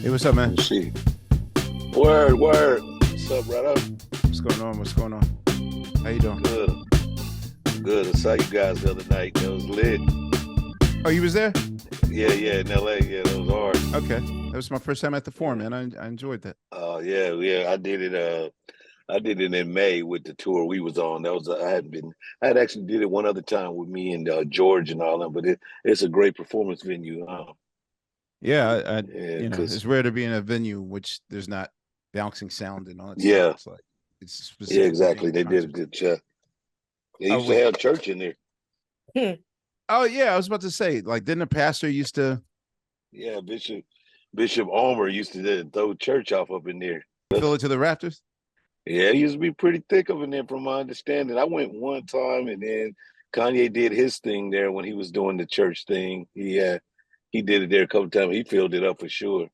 Hey, what's up, man? See. Word. What's up, brother? What's going on? What's going on? How you doing? Good. Good. I saw you guys the other night. That was lit. Oh, you was there? Yeah, in LA. Yeah, that was hard. Okay. That was my first time at the Forum, man. I enjoyed that. Oh, yeah. I did it in May with the tour we was on. That was I had actually did it one other time with me and George and all that, but it's a great performance venue. Yeah, Yeah, it's rare to be in a venue which there's not bouncing sound and all that yeah, stuff. It's like it's yeah, specific. exactly. They did a good job. They used to have church in there. Oh yeah, I was about to say, like, didn't the pastor used to? Yeah, Bishop Omer used to throw church off up in there. Fill it to the rafters? Yeah, it used to be pretty thick up in there from my understanding. I went one time and then Kanye did his thing there when he was doing the church thing. He did it there a couple of times. He filled it up for sure.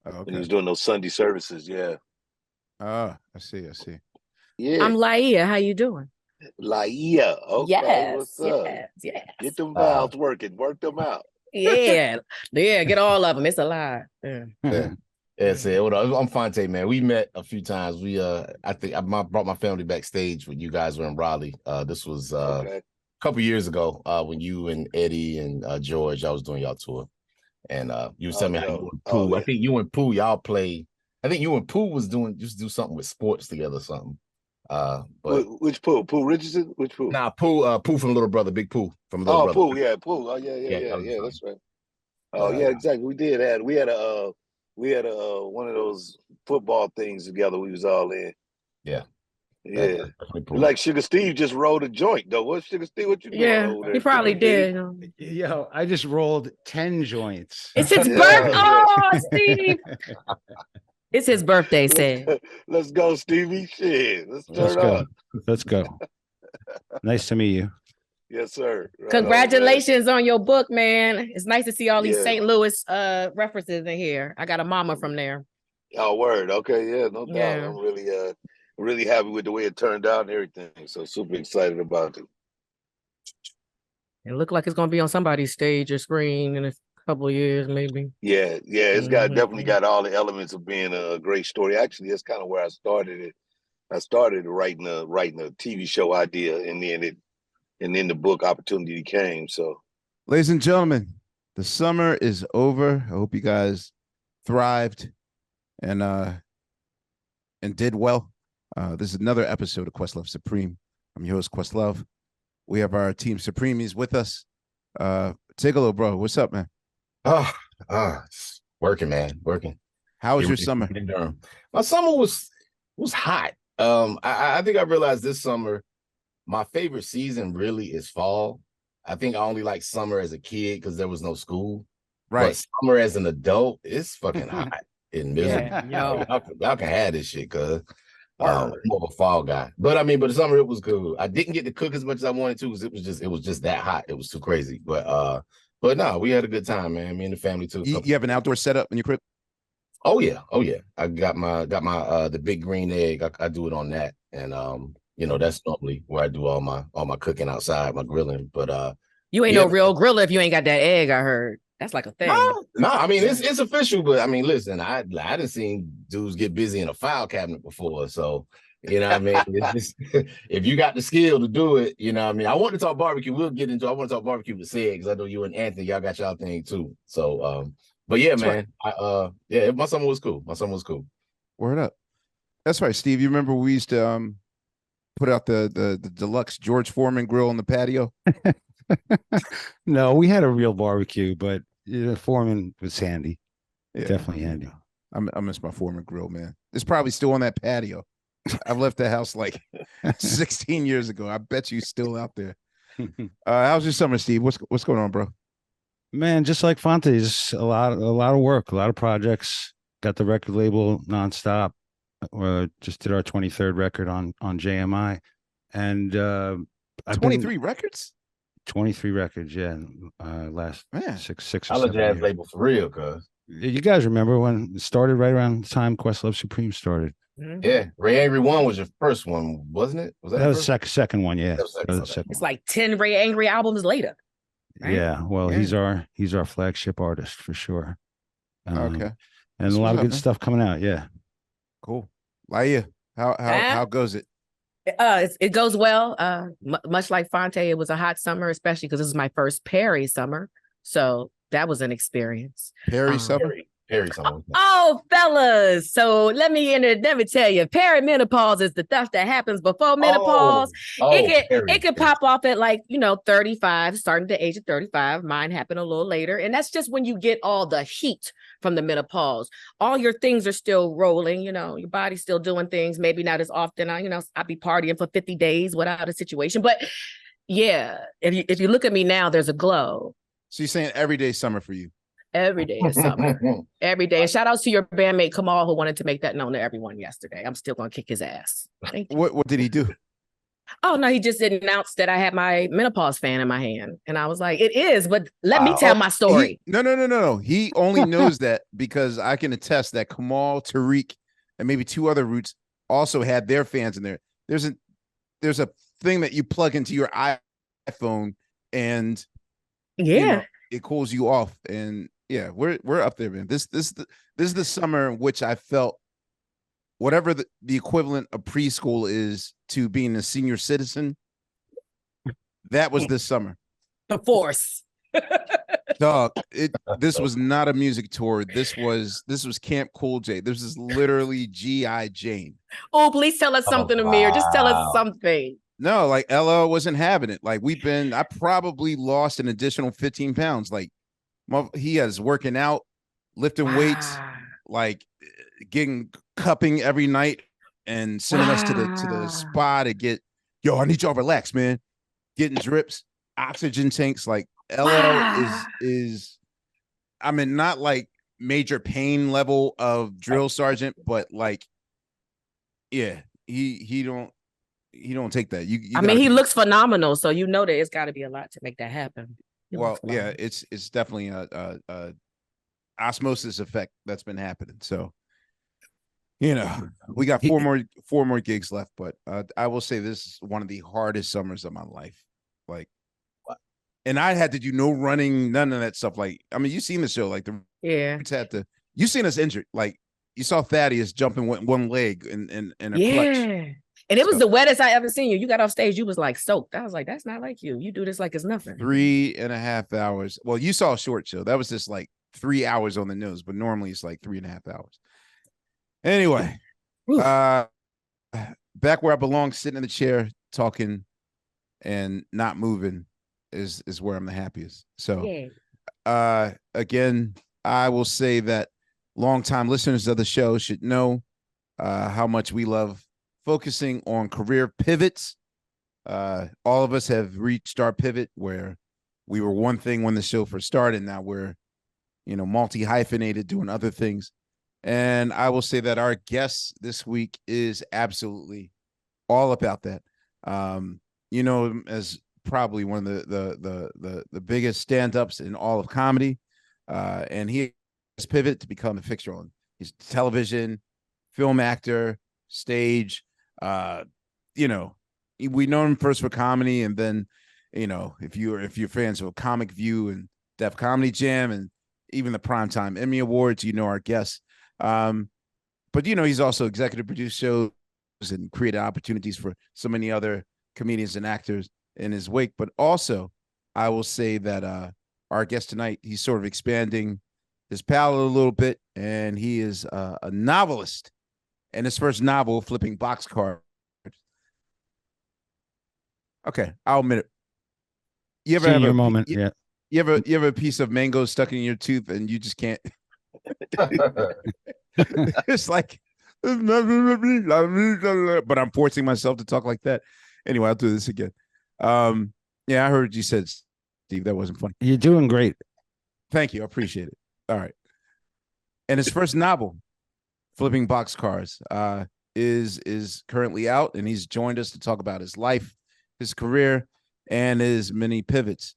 Oh, okay. When he was doing those Sunday services, yeah. Oh, I see. Yeah. I'm Laia. How you doing? Laia. Okay, Yes, what's up? yes. Get them vowels working. Work them out. Yeah, get all of them. It's a lot. Yeah, so I'm Fonte, man. We met a few times. I think I brought my family backstage when you guys were in Raleigh. This was a couple years ago when you and Eddie and George, I was doing y'all tour, and you was telling me how you and Pooh. Yeah. I think you and Pooh, y'all play. I think you and Pooh was used to do something with sports together, or something. But which Pooh? Pooh Richardson? Which Pooh? Nah, Pooh from Little Brother, Big Pooh from Little Brother. Pooh, yeah, Pooh. Oh yeah, that's right. Oh yeah, exactly. We had a one of those football things together. We was all in. Yeah. Like Sugar Steve just rolled a joint though. What's Sugar Steve? What you doing over there? He probably did. Yo, I just rolled 10 joints. It's his birthday. Oh, Steve. It's his birthday, Sid. Let's go, Stevie. Shit. Let's go. Nice to meet you. Yes, sir. Right Congratulations on your book, man. It's nice to see all these St. Louis references in here. I got a mama from there. Oh, word. Okay, yeah, no doubt. I'm really happy with the way it turned out and everything. So super excited about it. It looked like it's gonna be on somebody's stage or screen in a couple of years, maybe. Yeah. It's definitely got all the elements of being a great story. Actually, that's kind of where I started it. I started writing a TV show idea, and then the book opportunity came. So, ladies and gentlemen, the summer is over. I hope you guys thrived and did well. This is another episode of Questlove Supreme. I'm your host, Questlove. We have our team Supremes with us. Take a little, bro. What's up, man? It's working, man. Working. How was your summer? My summer was hot. I think I realized this summer my favorite season really is fall. I think I only like summer as a kid because there was no school. Right. But summer as an adult, it's fucking hot and miserable. Y'all can have this shit, cuz I'm more of a fall guy. But the summer it was good. I didn't get to cook as much as I wanted to because it was just that hot. It was too crazy. But no, we had a good time, man. Me and the family too. You have an outdoor setup in your crib? Oh yeah. I got my the big green egg. I do it on that, and that's normally where I do all my cooking outside, my grilling. But you ain't no real griller if you ain't got that egg. I heard that's like a thing. No, it's official. But listen, I done seen dudes get busy in a file cabinet before, so. It's just, if you got the skill to do it, I want to talk barbecue. We'll get into. I want to talk barbecue with Sid because I know you and Anthony, y'all got y'all thing too. So, but yeah, man, right. My summer was cool. Word up. That's right, Steve. You remember we used to put out the deluxe George Foreman grill on the patio? No, we had a real barbecue, but Foreman was handy. Yeah, definitely handy. I miss my Foreman grill, man. It's probably still on that patio. I've left the house like 16 years ago. I bet you still out there. How's your summer, Steve? What's going on, bro? Man, just like Fonte, just a lot of work, a lot of projects. Got the record label nonstop. Just did our 23rd record on JMI, and 23 records. 23 records, yeah. Last six or 7 jazz years. Label for real, cuz. You guys remember when it started right around the time Questlove Supreme started? Yeah, Ray Angry One was your first one, wasn't it? That was second one, yeah. It's like 10 Ray Angry albums later. Right? Yeah, well, he's our flagship artist for sure. Okay. and a lot of good stuff coming out. Yeah. Cool. Laia, how goes it? It goes well. Much like Fonte, it was a hot summer, especially because this is my first Perry summer. So that was an experience. Perry summer? Perry summer. Oh, fellas. So let me tell you, perimenopause is the stuff that happens before menopause. It could pop off at 35, starting at the age of 35. Mine happened a little later. And that's just when you get all the heat from the menopause. All your things are still rolling, your body's still doing things, maybe not as often. I'd be partying for 50 days without a situation. But yeah, if you look at me now, there's a glow. So you're saying every day summer for you? Every day is summer. Every day. And shout outs to your bandmate Kamal, who wanted to make that known to everyone yesterday. I'm still gonna kick his ass. Thank you. What did he do? Oh no, he just announced that I had my menopause fan in my hand. And I was like, it is, but let me tell my story. No. He only knows that because I can attest that Kamal, Tariq, and maybe two other roots also had their fans in there. There's a thing that you plug into your iPhone and it cools you off. And yeah, we're up there, man. This is the summer in which I felt whatever the equivalent of preschool is to being a senior citizen. That was this summer. The force. Dog, this was not a music tour. This was Camp Cool J. This is literally G.I. Jane. Oh, please tell us something, Amir. Just tell us something. No, like Ella wasn't having it. Like I probably lost an additional 15 pounds. Like he is working out, lifting weights, like cupping every night and sending us to the spa to get, I need y'all to relax, man. Getting drips, oxygen tanks. Like Ella is I mean, not like major pain level of drill sergeant, but like, yeah, he don't take that. He looks phenomenal, so that it's got to be a lot to make that happen. Well, yeah, it's definitely a osmosis effect that's been happening. So, we got four more gigs left, but I will say this is one of the hardest summers of my life. Like, and I had to do no running, none of that stuff. Like, I mean, you seen the show, like you seen us injured. Like, you saw Thaddeus jumping one leg in a clutch. And it was the wettest I ever seen you. You got off stage, you was like soaked. I was like, that's not like you. You do this like it's nothing. 3.5 hours. Well, you saw a short show. That was just like 3 hours on the nose, but normally it's like 3.5 hours. Anyway, back where I belong, sitting in the chair, talking and not moving is where I'm the happiest. So again, I will say that longtime listeners of the show should know how much we love focusing on career pivots. All of us have reached our pivot where we were one thing when the show first started. Now we're, multi-hyphenated, doing other things. And I will say that our guest this week is absolutely all about that. As probably one of the biggest stand-ups in all of comedy. And he has pivoted to become a fixture on his television, film actor, stage. We know him first for comedy, and then if you're fans of Comic View and Def Comedy Jam and even the Primetime Emmy Awards, our guest. But he's also executive produced shows and created opportunities for so many other comedians and actors in his wake. But also, I will say that our guest tonight, he's sort of expanding his palette a little bit, and he is a novelist. And his first novel, Flipping Boxcars. Okay, I'll admit it. You ever have a moment? You ever a piece of mango stuck in your tooth and you just can't? It's like, but I'm forcing myself to talk like that. Anyway, I'll do this again. I heard you said, Steve, that wasn't funny. You're doing great. Thank you. I appreciate it. All right. And his first novel, Flipping Boxcars, is currently out, and he's joined us to talk about his life, his career, and his many pivots.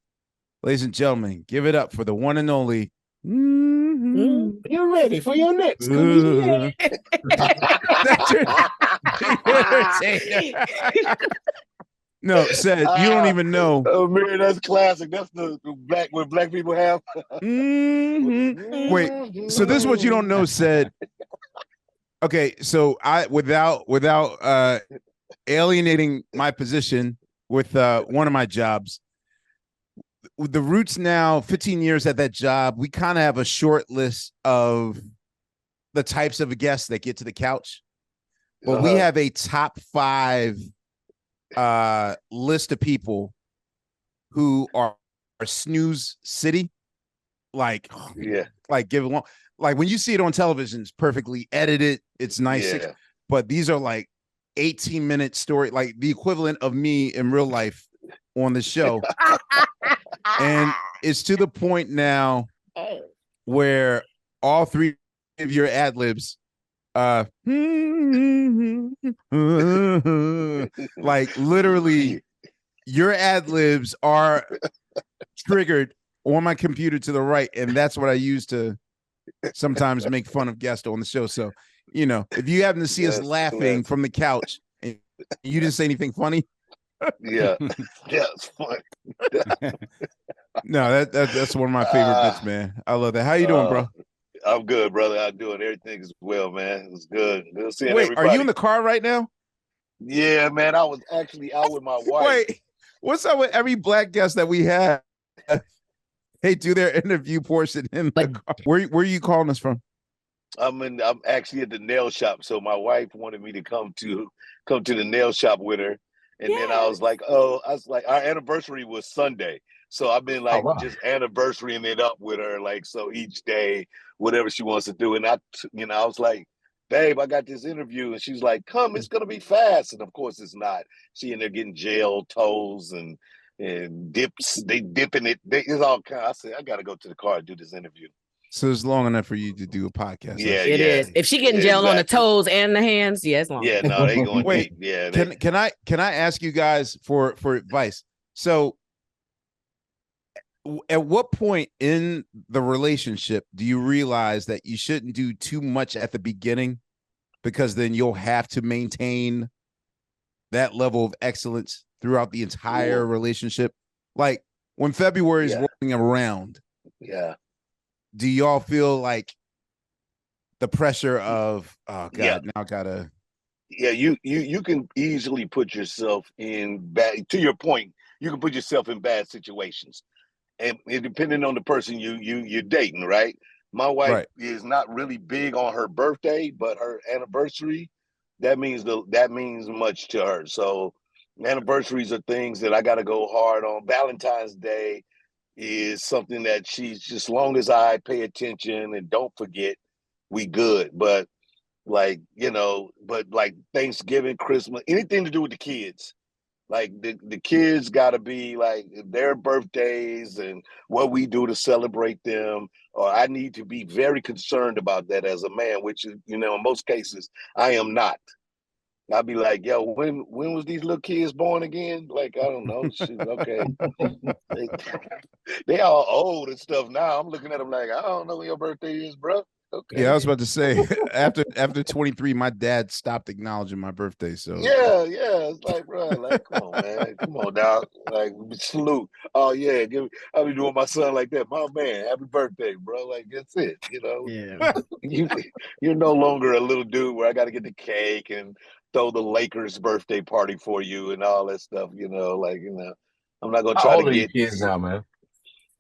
Ladies and gentlemen, give it up for the one and only. You're ready for your next Entertainer. No, said you don't even know. Oh man, that's classic. That's the black what black people have. Wait, so this is what you don't know, said. Okay, so I without alienating my position with one of my jobs, with the Roots now 15 years at that job, we kind of have a short list of the types of guests that get to the couch. But we have a top 5 list of people who are snooze city, like give it long. Like when you see it on television, it's perfectly edited, it's nice, but these are like 18-minute story, like the equivalent of me in real life on the show. And it's to the point now where all 3 of your ad libs like literally your ad libs are triggered on my computer to the right, and that's what I use to sometimes make fun of guests on the show. So, you know, if you happen to see us laughing from the couch and you didn't say anything funny, it's fun. No, that's one of my favorite bits, man. I love that. How you doing, bro? I'm good, brother. I'm doing everything as well, man. It's good. Good seeing everybody. Are you in the car right now? Yeah, man. I was actually out with my wife. Wait, what's up with every black guest that we have? They do their interview portion in the car. Where are you calling us from? I'm actually at the nail shop. So my wife wanted me to come to the nail shop with her. And then I was like, our anniversary was Sunday. So I've been like just anniversarying it up with her, like, so each day, whatever she wants to do. And I was like, babe, I got this interview. And she's like, come, it's going to be fast. And of course it's not. She in there getting gel toes and dips. They dipping it. It's all kind of, I said, I got to go to the car and do this interview. So it's long enough for you to do a podcast. Yeah, it is. If she getting gel on the toes and the hands, it's long. Yeah, no, they going wait. Deep. Yeah. Can I ask you guys for advice? So at what point in the relationship do you realize that you shouldn't do too much at the beginning, because then you'll have to maintain that level of excellence throughout the entire relationship? Like when February is rolling around, do y'all feel like the pressure of, oh God, now I gotta? Yeah, you can easily put yourself in bad, to your point, you can put yourself in bad situations. And depending on the person you're dating, right? My wife is not really big on her birthday, but her anniversary, that means much to her. So anniversaries are things that I got to go hard on. Valentine's Day is something that she's just, long as I pay attention and don't forget, we good. But like Thanksgiving, Christmas, anything to do with the kids. Like the kids got to be like their birthdays and what we do to celebrate them. Or I need to be very concerned about that as a man, which is, in most cases, I am not. I'll be like, yo, when was these little kids born again? Like, I don't know. Shit, okay. they all old and stuff now. I'm looking at them like, I don't know when your birthday is, bro. Okay. Yeah, I was about to say after 23, my dad stopped acknowledging my birthday. So yeah, it's like, bro, like, come on, man, come on, dog, like, salute. Oh yeah, I'll be doing my son like that, my man. Happy birthday, bro. Like that's it, Yeah, you're no longer a little dude where I got to get the cake and throw the Lakers birthday party for you and all that stuff. I'm not gonna try to get kids now, man.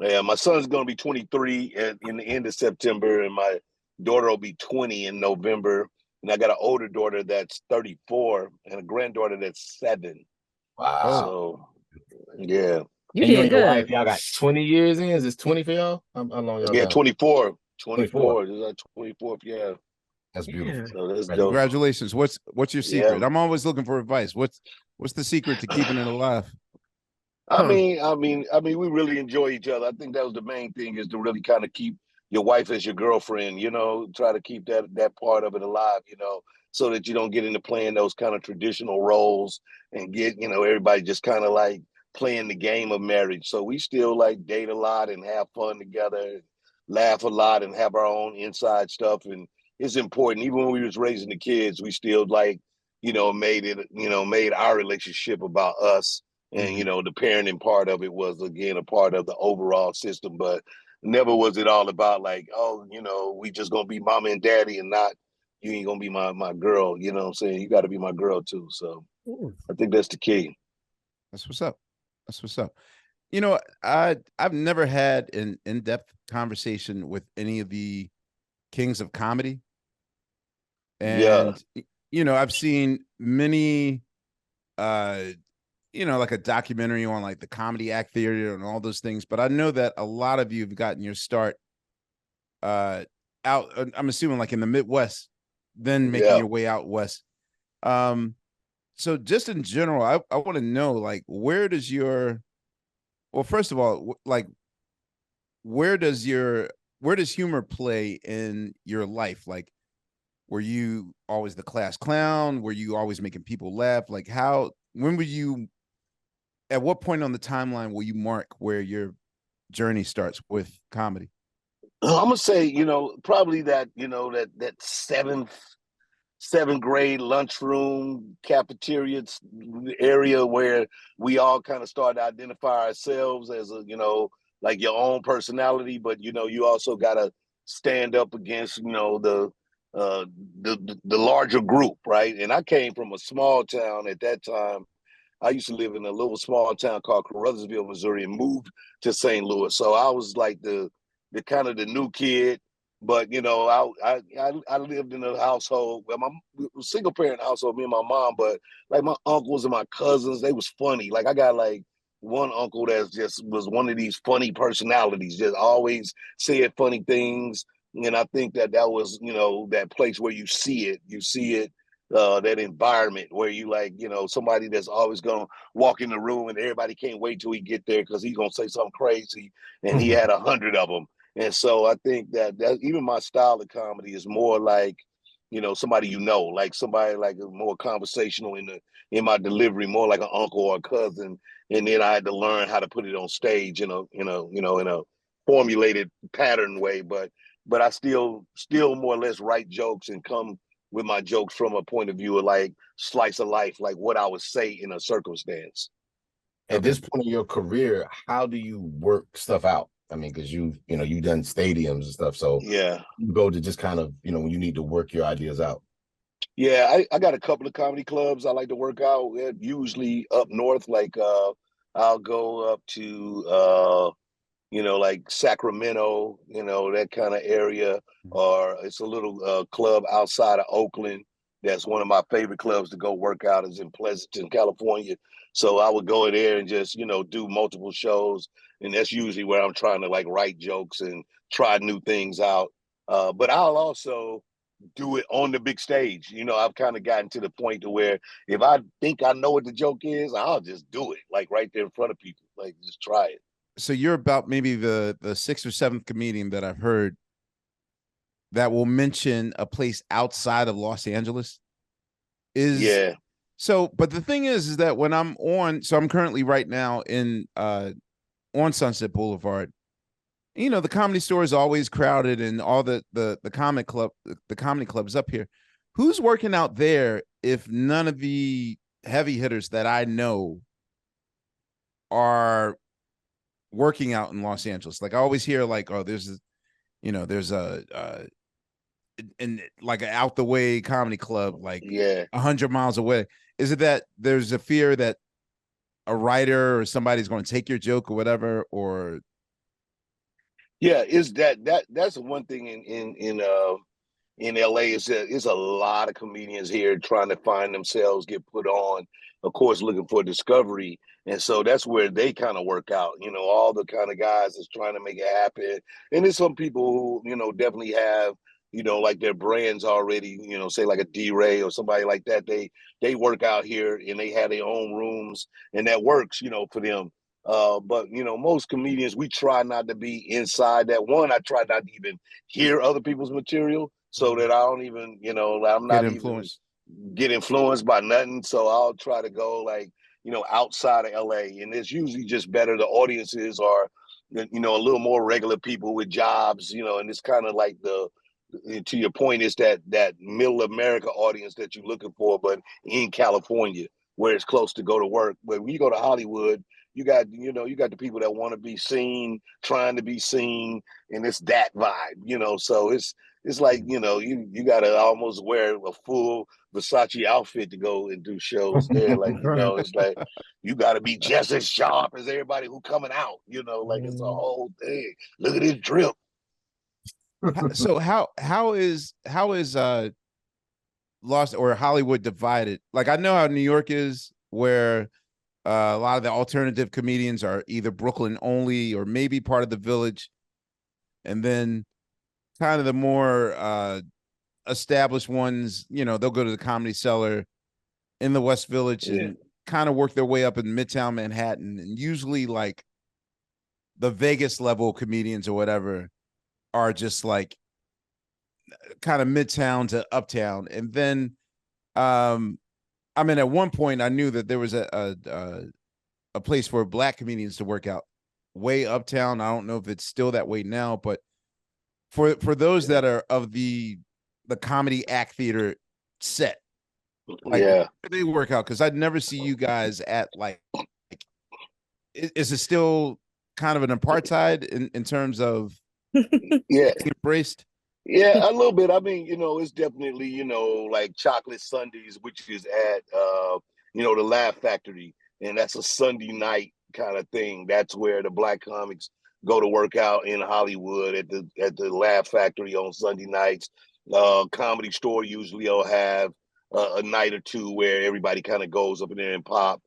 Yeah, my son's gonna be 23 in the end of September, and my daughter will be 20 in November. And I got an older daughter that's 34 and a granddaughter that's 7. Wow. So, yeah. You did good. Y'all got 20 years in? Is this 20 for y'all? How long y'all got? 24. 24. This is our 24th, yeah. That's beautiful. So that's dope. Congratulations. What's your secret? I'm always looking for advice. What's the secret to keeping it alive? I mean, we really enjoy each other. I think that was the main thing, is to really kind of keep your wife as your girlfriend, try to keep that part of it alive, so that you don't get into playing those kind of traditional roles and get, everybody just kind of like playing the game of marriage. So we still like date a lot and have fun together, laugh a lot and have our own inside stuff. And it's important. Even when we was raising the kids, we still like, made our relationship about us And, the parenting part of it was, again, a part of the overall system, but never was it all about like, oh, we just going to be mama and daddy and not, you ain't going to be my girl. You know what I'm saying? You got to be my girl too. So I think that's the key. That's what's up. That's what's up. I've never had an in-depth conversation with any of the kings of comedy. And, I've seen many, like a documentary on like the comedy act theory and all those things. But I know that a lot of you have gotten your start out, I'm assuming like in the Midwest, then making your way out west. So just in general, I want to know, like, where does first of all, like, where does humor play in your life? Like, were you always the class clown? Were you always making people laugh? Like, at what point on the timeline will you mark where your journey starts with comedy? I'm gonna say, probably that, that seventh grade lunchroom cafeteria area where we all kind of start to identify ourselves as like your own personality, but you also gotta stand up against the larger group, right? And I came from a small town at that time. I used to live in a little small town called Caruthersville, Missouri, and moved to St. Louis. So I was like the kind of the new kid. But I lived in a household where my single parent household, me and my mom. But like my uncles and my cousins, they was funny. Like I got like one uncle that just was one of these funny personalities, just always said funny things. And I think that was that place where you see it, that environment where you like somebody that's always gonna walk in the room and everybody can't wait till he get there because he's gonna say something crazy, and he had 100 of them. And so I think that even my style of comedy is more like, somebody like somebody like more conversational in my delivery, more like an uncle or a cousin. And then I had to learn how to put it on stage in a formulated pattern way. But I still more or less write jokes and come with my jokes from a point of view of like slice of life, like what I would say in a circumstance. At this point in your career, how do you work stuff out? I mean, because you've done stadiums and stuff. So yeah, you go to just kind of, when you need to work your ideas out. Yeah, I got a couple of comedy clubs I like to work out. Usually up north, like I'll go up to like Sacramento, that kind of area, or it's a little club outside of Oakland. That's one of my favorite clubs to go work out is in Pleasanton, California. So I would go there and just, do multiple shows. And that's usually where I'm trying to like write jokes and try new things out. But I'll also do it on the big stage. I've kind of gotten to the point to where if I think I know what the joke is, I'll just do it like right there in front of people, like just try it. So you're about maybe the sixth or seventh comedian that I've heard that will mention a place outside of Los Angeles. Yeah. So, but the thing is that when I'm I'm currently right now on Sunset Boulevard. The Comedy Store is always crowded, and all the comedy clubs up here. Who's working out there if none of the heavy hitters that I know are working out in Los Angeles? Like I always hear like, oh, there's a in like an out the way comedy club, like 100 miles away. Is it that there's a fear that a writer or somebody's going to take your joke or whatever, or? Yeah, is that's one thing in LA is that there's a lot of comedians here trying to find themselves, get put on, of course, looking for discovery. And so that's where they kind of work out, all the kind of guys that's trying to make it happen. And there's some people who, definitely have, like their brands already, say like a D-Ray or somebody like that. They work out here and they have their own rooms and that works, for them. But most comedians, we try not to be inside that. One, I try not to even hear other people's material so that I don't even, I'm not even get influenced by nothing. So I'll try to go like, outside of LA. And it's usually just better. The audiences are, a little more regular people with jobs, and it's kind of like to your point, is that middle America audience that you're looking for, but in California. where it's close to go to work. But when you go to Hollywood, you got the people that want to be seen, trying to be seen, and it's that vibe, so it's like, you gotta almost wear a full Versace outfit to go and do shows there. Like, it's like you gotta be just as sharp as everybody who coming out, like it's a whole thing. Look at this drip. So how is Los or Hollywood divided? Like, I know how New York is, where a lot of the alternative comedians are either Brooklyn only or maybe part of the Village, and then kind of the more established ones, they'll go to the Comedy Cellar in the West Village and kind of work their way up in Midtown Manhattan. And usually, like, the Vegas level comedians or whatever are just like kind of Midtown to Uptown. And then at one point I knew that there was a place for Black comedians to work out way uptown. I don't know if it's still that way now, but for those that are of the comedy act theater set, like, they work out, because I'd never see you guys at like is it still kind of an apartheid in terms of embraced? Yeah, a little bit. I mean, it's definitely, like Chocolate Sundays, which is at, the Laugh Factory. And that's a Sunday night kind of thing. That's where the Black comics go to work out in Hollywood at the Laugh Factory on Sunday nights. Comedy Store usually will have a night or two where everybody kind of goes up in there and pop.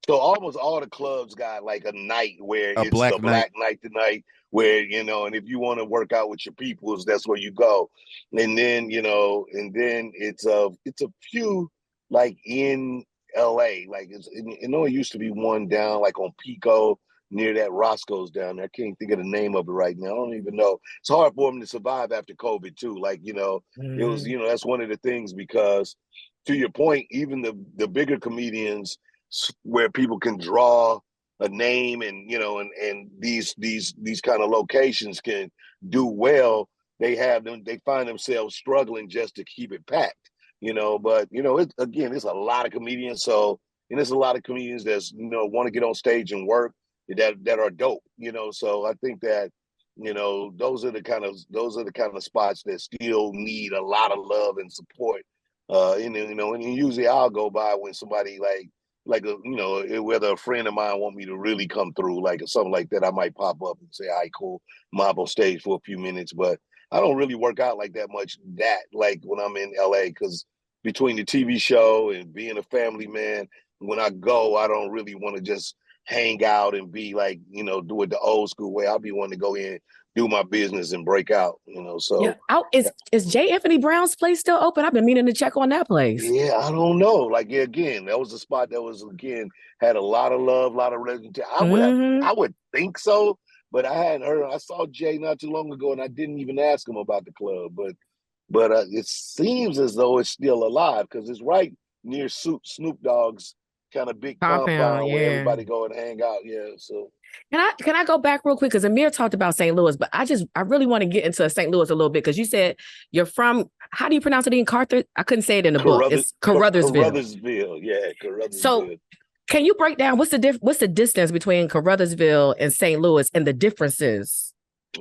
So almost all the clubs got like a night where it's the Black night tonight, where, and if you want to work out with your peoples, that's where you go. And then, it's a few like in LA, like it used to be one down like on Pico near that Roscoe's down there. I can't think of the name of it right now. I don't even know. It's hard for them to survive after COVID too. Like, it was, that's one of the things, because to your point, even the bigger comedians where people can draw a name and, and these kind of locations can do well, they find themselves struggling just to keep it packed, but, it's a lot of comedians. So, and there's a lot of comedians that's, want to get on stage and work that are dope, so I think that, those are the kind of spots that still need a lot of love and support. And usually I'll go by when somebody whether a friend of mine want me to really come through, like something like that, I might pop up and say, all right, cool, mob on stage for a few minutes. But I don't really work out like that much like when I'm in LA, because between the TV show and being a family man, when I go, I don't really want to just hang out and be like, do it the old school way. I'll be wanting to go in, do my business and break out, so. Yeah. Is J. Anthony Brown's place still open? I've been meaning to check on that place. Yeah, I don't know. Like, again, that was a spot that was, had a lot of love, a lot of reputation. I would think so, but I hadn't heard. I saw Jay not too long ago, and I didn't even ask him about the club. But it seems as though it's still alive, because it's right near Snoop Dogg's kind of big compound where everybody go and hang out. Yeah, so. Can I go back real quick? Because Amir talked about St. Louis, but I really want to get into St. Louis a little bit, because you said you're from, how do you pronounce it in Carter? I couldn't say it in the book. It's Caruthersville. Caruthersville, yeah, Caruthersville. So can you break down what's the distance between Caruthersville and St. Louis and the differences?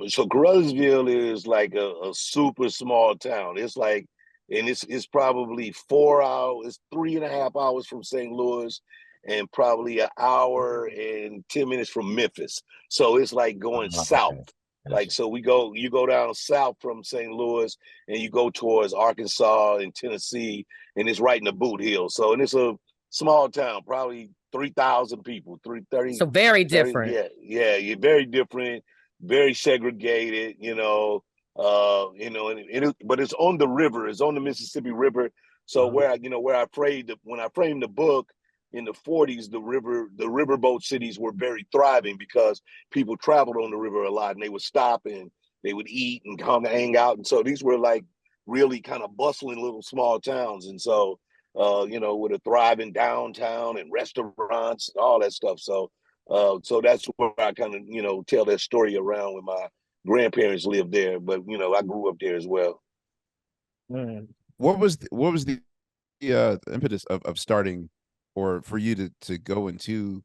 So Caruthersville is like a super small town. It's like, and it's probably 4 hours, it's 3.5 hours from St. Louis, and probably an hour and 10 minutes from Memphis. So it's like going south. Like, so you go down south from St. Louis and you go towards Arkansas and Tennessee, and it's right in the Boot Hill. So, and it's a small town, probably 3,000 people, 330. So very different. Yeah, you're very different, very segregated, but it's on the river, it's on the Mississippi River. So when I framed the book, in the 40s, the riverboat cities were very thriving, because people traveled on the river a lot, and they would stop and they would eat and come and hang out. And so these were like really kind of bustling little small towns. And so, with a thriving downtown and restaurants and all that stuff. So that's where I kind of, tell that story around when my grandparents lived there. But, I grew up there as well. What was the impetus of starting or for you to go into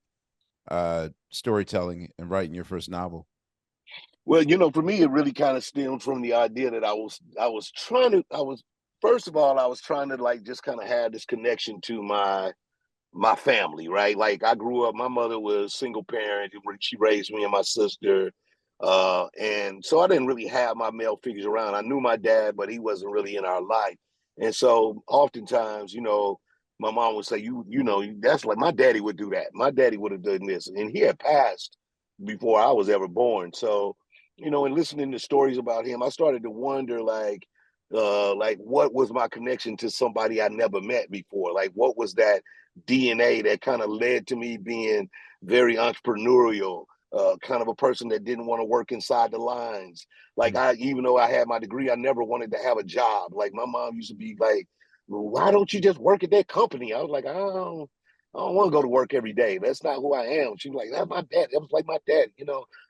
storytelling and writing your first novel? Well, for me, it really kind of stemmed from the idea that I was first of all, I was trying to like just kind of have this connection to my family, right? Like I grew up, my mother was single parent. She raised me and my sister. And so I didn't really have my male figures around. I knew my dad, but he wasn't really in our life. And so oftentimes, my mom would say, that's like my daddy would do that. My daddy would have done this. And he had passed before I was ever born. So, and listening to stories about him, I started to wonder like what was my connection to somebody I never met before? Like what was that DNA that kind of led to me being very entrepreneurial, kind of a person that didn't want to work inside the lines. Like even though I had my degree, I never wanted to have a job. Like my mom used to be like, well, why don't you just work at that company? I was like, I don't want to go to work every day. That's not who I am. She was like, that's my dad. That was like my dad,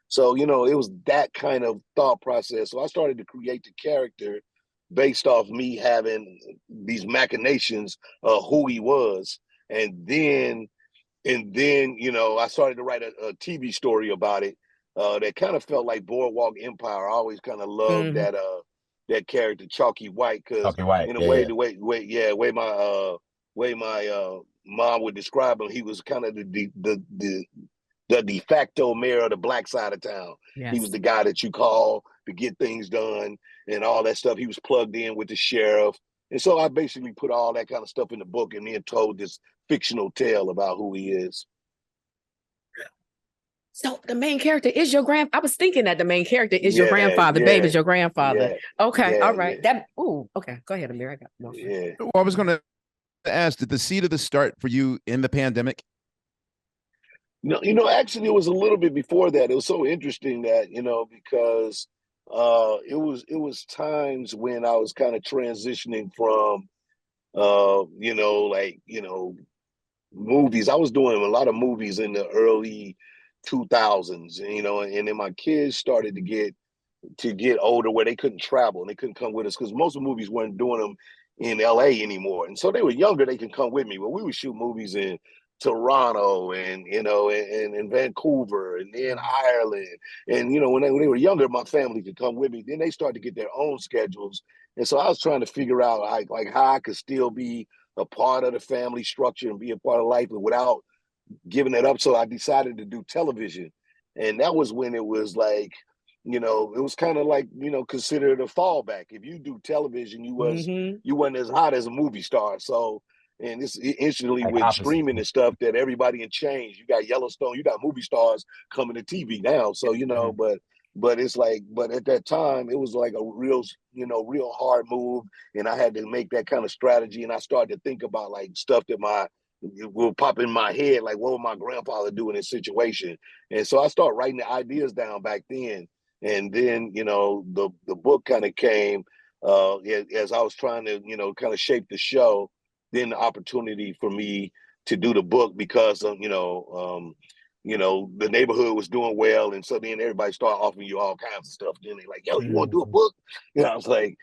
So, it was that kind of thought process. So I started to create the character based off me having these machinations of who he was. And then, I started to write a TV story about it that kind of felt like Boardwalk Empire. I always kind of loved that character, Chalky White, because in a way, the way my mom would describe him, he was kind of the de facto mayor of the black side of town. Yes. He was the guy that you call to get things done and all that stuff. He was plugged in with the sheriff. And so I basically put all that kind of stuff in the book and then told this fictional tale about who he is. So the main character is your I was thinking that the main character is your grandfather. Babe is your grandfather. Okay. All right. Okay. Go ahead, Amir. I got more. Yeah. Well, I was going to ask, did the seed of the start for you in the pandemic? No, actually it was a little bit before that. It was so interesting that, because it was times when I was kind of transitioning from movies. I was doing a lot of movies in the early 2000s, and then my kids started to get older where they couldn't travel and they couldn't come with us because most of the movies weren't doing them in LA anymore. And so they were younger, they can come with me, but we would shoot movies in Toronto and and Vancouver and then Ireland. And when they were younger, my family could come with me. Then they started to get their own schedules. And so I was trying to figure out like how I could still be a part of the family structure and be a part of life without giving it up. So I decided to do television. And that was when it was like, it was kind of like, considered a fallback. If you do television, you wasn't as hot as a movie star. So, and it's instantly like with opposite. Streaming and stuff that everybody can change. You got Yellowstone, you got movie stars coming to TV now. So, but it's like, but at that time it was like a real hard move. And I had to make that kind of strategy. And I started to think about like stuff that will pop in my head. Like, what would my grandfather do in this situation? And so I started writing the ideas down back then. And then, the book kind of came as I was trying to, kind of shape the show. Then the opportunity for me to do the book because of, the neighborhood was doing well. And so then everybody started offering you all kinds of stuff. Then they're like, yo, you want to do a book? I was like,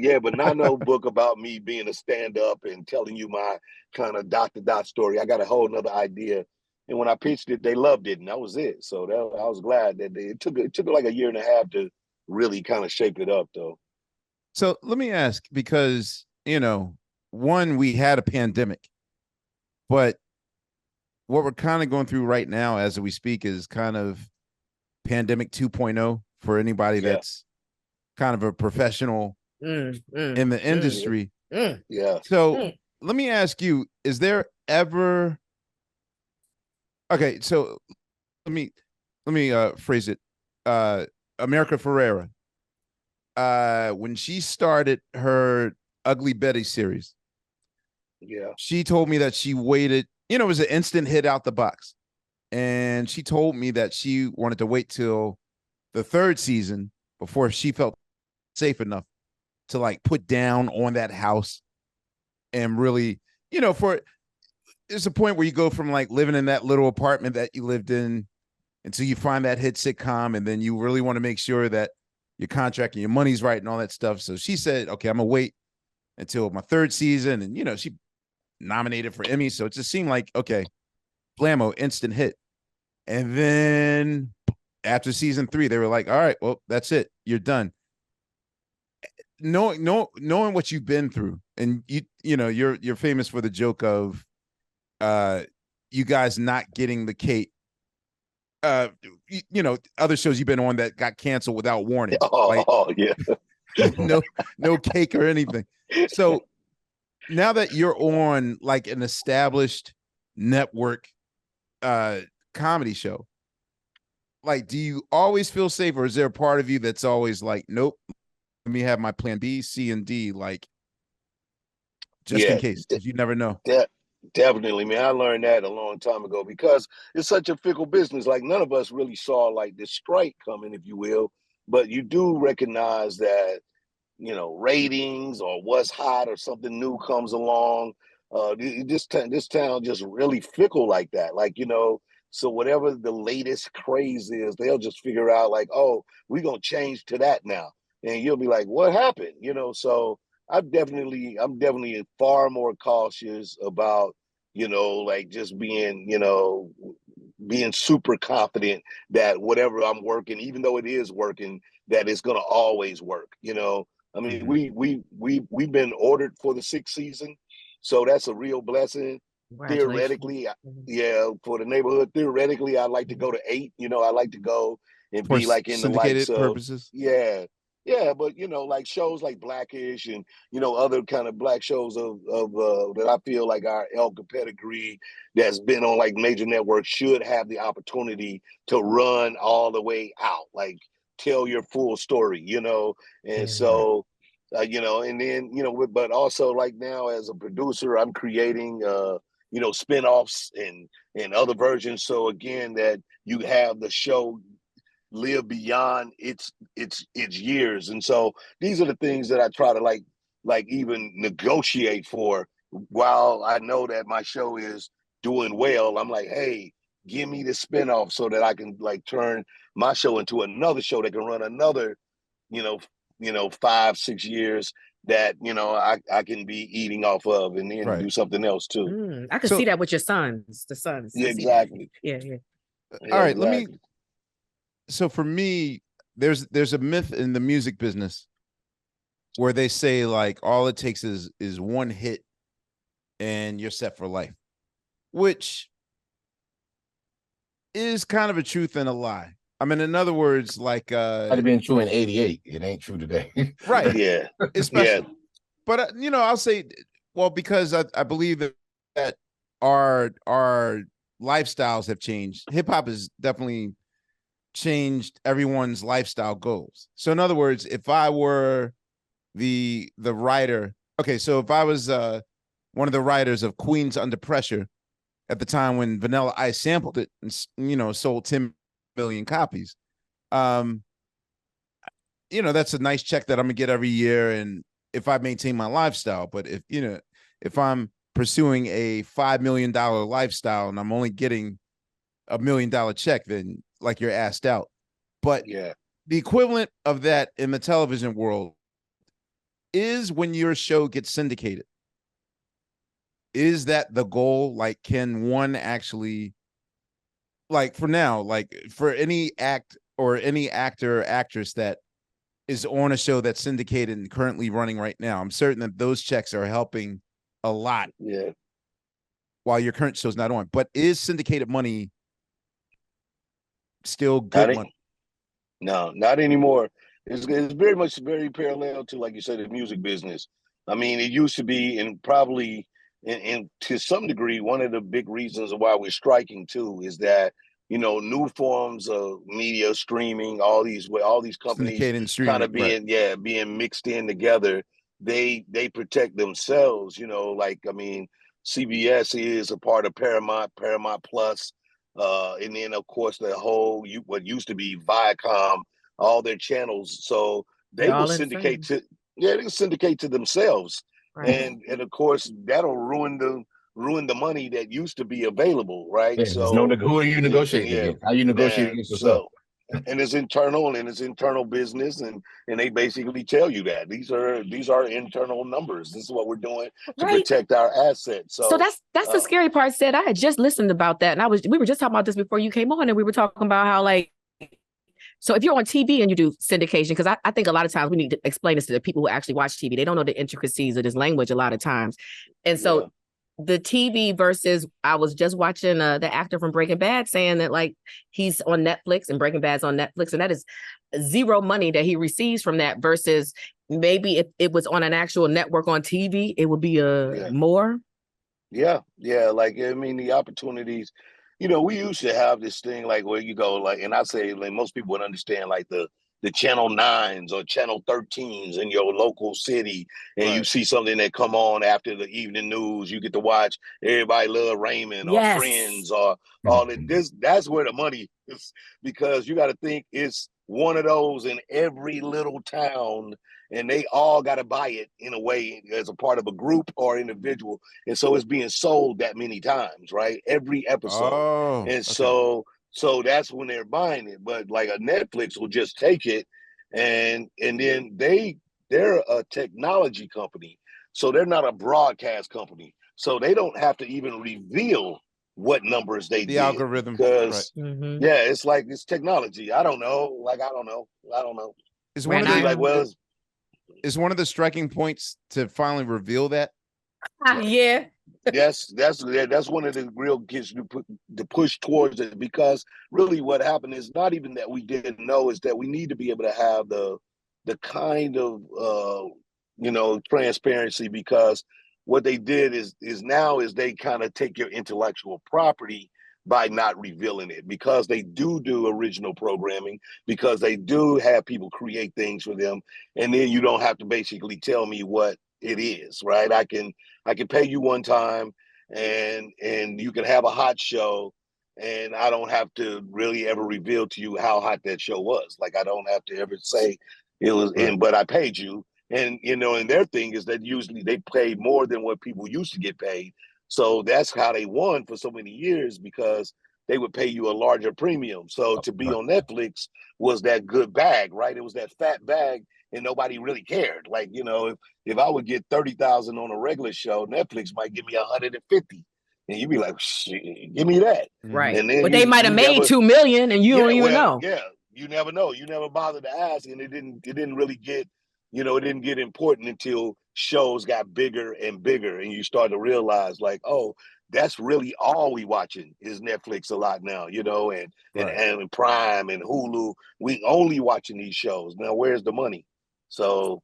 yeah, but not no book about me being a stand-up and telling you my kind of dot-to-dot story. I got a whole nother idea. And when I pitched it, they loved it, and that was it. So I was glad that it took like a year and a half to really kind of shape it up, though. So let me ask, because, one, we had a pandemic, but what we're kind of going through right now as we speak is kind of pandemic 2.0 for anybody that's kind of a professional in the industry. Yeah. So let me ask you, is there ever... Okay, so let me phrase it. America Ferrera, when she started her Ugly Betty series, she told me that she waited. It was an instant hit out the box, and she told me that she wanted to wait till the third season before she felt safe enough to like put down on that house and really, there's a point where you go from like living in that little apartment that you lived in until you find that hit sitcom. And then you really want to make sure that your contract and your money's right and all that stuff. So she said, okay, I'm going to wait until my third season. And, she nominated for Emmy. So it just seemed like, okay, blammo, instant hit. And then after season 3, they were like, all right, well, that's it. You're done. Knowing what you've been through, and you're famous for the joke of you guys not getting the cake. Other shows you've been on that got canceled without warning. Yeah. no cake or anything. So now that you're on like an established network comedy show, like, do you always feel safe, or is there a part of you that's always like, nope, let me have my plan B, C, and D, like, just in case, because you never know. Definitely, man. I learned that a long time ago, because it's such a fickle business. Like, none of us really saw like this strike coming, if you will, but you do recognize that, ratings or what's hot or something new comes along. This town just really fickle like that. Like, so whatever the latest craze is, they'll just figure out like, oh, we're gonna change to that now. And you'll be like, what happened? So I'm definitely far more cautious about, like just being super confident that whatever I'm working, even though it is working, that it's gonna always work. I mean, we've been ordered for the 6th season, so that's a real blessing. Theoretically, for the neighborhood, theoretically, I'd like to go to 8. I like to go and For be like in the syndicated likes of purposes. Yeah, but like shows like Blackish and other kind of black shows of that I feel like our elk pedigree that's been on like major networks should have the opportunity to run all the way out, like tell your full story, and so and then but also like now as a producer, I'm creating spinoffs and other versions, so again that you have the show live beyond its years. And so these are the things that I try to like even negotiate for. While I know that my show is doing well, I'm like, hey, give me the spinoff so that I can like turn my show into another show that can run another 5-6 years that I can be eating off of, and then do something else too. I can see that with your sons, the sons. Yeah, exactly. Yeah. All right, let me. So for me, there's a myth in the music business where they say like all it takes is one hit and you're set for life, which is kind of a truth and a lie. I mean, in other words, like might have been true in '88. It ain't true today. Right. Yeah. Especially. Yeah. But I'll say, well, because I believe that our lifestyles have changed. Hip hop has definitely changed everyone's lifestyle goals. So in other words, if I were the writer, okay, so if I was one of the writers of Queens Under Pressure at the time when Vanilla Ice sampled it and sold 10 million copies, that's a nice check that I'm gonna get every year, and if I maintain my lifestyle. But if I'm pursuing a $5 million lifestyle and I'm only getting $1 million check, then like you're asked out. But the equivalent of that in the television world is when your show gets syndicated. Is that the goal? Like, can one actually, like for now, like for any act or any actor or actress that is on a show that's syndicated and currently running right now, I'm certain that those checks are helping a lot. Yeah. While your current show's not on. But is syndicated money still good money? No, not anymore. It's very parallel to, like you said, the music business. I mean, it used to be, and probably, and to some degree, one of the big reasons why we're striking too is that new forms of media, streaming, all these companies kind of being mixed in together. They protect themselves. Like, I mean, CBS is a part of Paramount Plus. And then of course the whole what used to be Viacom, all their channels. So they will syndicate to themselves, right. and of course that'll ruin the money that used to be available, right? Yeah, so who are you negotiating against? How you negotiate against yourself? and it's internal business, and they basically tell you that these are internal numbers. This is what we're doing to protect our assets. So that's the scary part. Said I had just listened about that, and we were just talking about this before you came on, and we were talking about how like. So if you're on TV and you do syndication, because I think a lot of times we need to explain this to the people who actually watch TV. They don't know the intricacies of this language a lot of times. And so the TV versus, I was just watching the actor from Breaking Bad saying that like he's on Netflix and Breaking Bad's on Netflix, and that is zero money that he receives from that versus maybe if it was on an actual network on TV, it would be more. Yeah. Like, I mean, the opportunities, we used to have this thing like where you go, like, and I say like most people would understand like the channel 9s or channel 13s in your local city, and you see something that come on after the evening news, you get to watch Everybody Love Raymond or Friends or all that. That's where the money is, because you got to think it's one of those in every little town, and they all got to buy it in a way as a part of a group or individual. And so it's being sold that many times, right? Every episode. So that's when they're buying it. But like a Netflix will just take it and then they're a technology company. So they're not a broadcast company. So they don't have to even reveal what numbers they did. The algorithm. Because it's like it's technology. I don't know. Is one of the is one of the striking points to finally reveal that? Yes, that's one of the real gets to push towards it, because really what happened is not even that we didn't know, is that we need to be able to have the kind of transparency, because what they did is they kind of take your intellectual property by not revealing it, because they do original programming, because they do have people create things for them, and then you don't have to basically tell me what it is, right? I can pay you one time and you can have a hot show, and I don't have to really ever reveal to you how hot that show was. Like, I don't have to ever say it was but I paid you. And and their thing is that usually they pay more than what people used to get paid. So that's how they won for so many years, because they would pay you a larger premium. So to be on Netflix was that good bag, right? It was that fat bag, and nobody really cared. Like, if I would get 30,000 on a regular show, Netflix might give me 150, and you'd be like, shit, give me that. Right. And then but they might have made 2 million, and you don't even know. Yeah, you never know. You never bothered to ask, and it didn't really get. It didn't get important until shows got bigger and bigger, and you start to realize, like, oh, that's really all we watching is Netflix a lot now, and Prime and Hulu. We only watching these shows now. Where's the money? So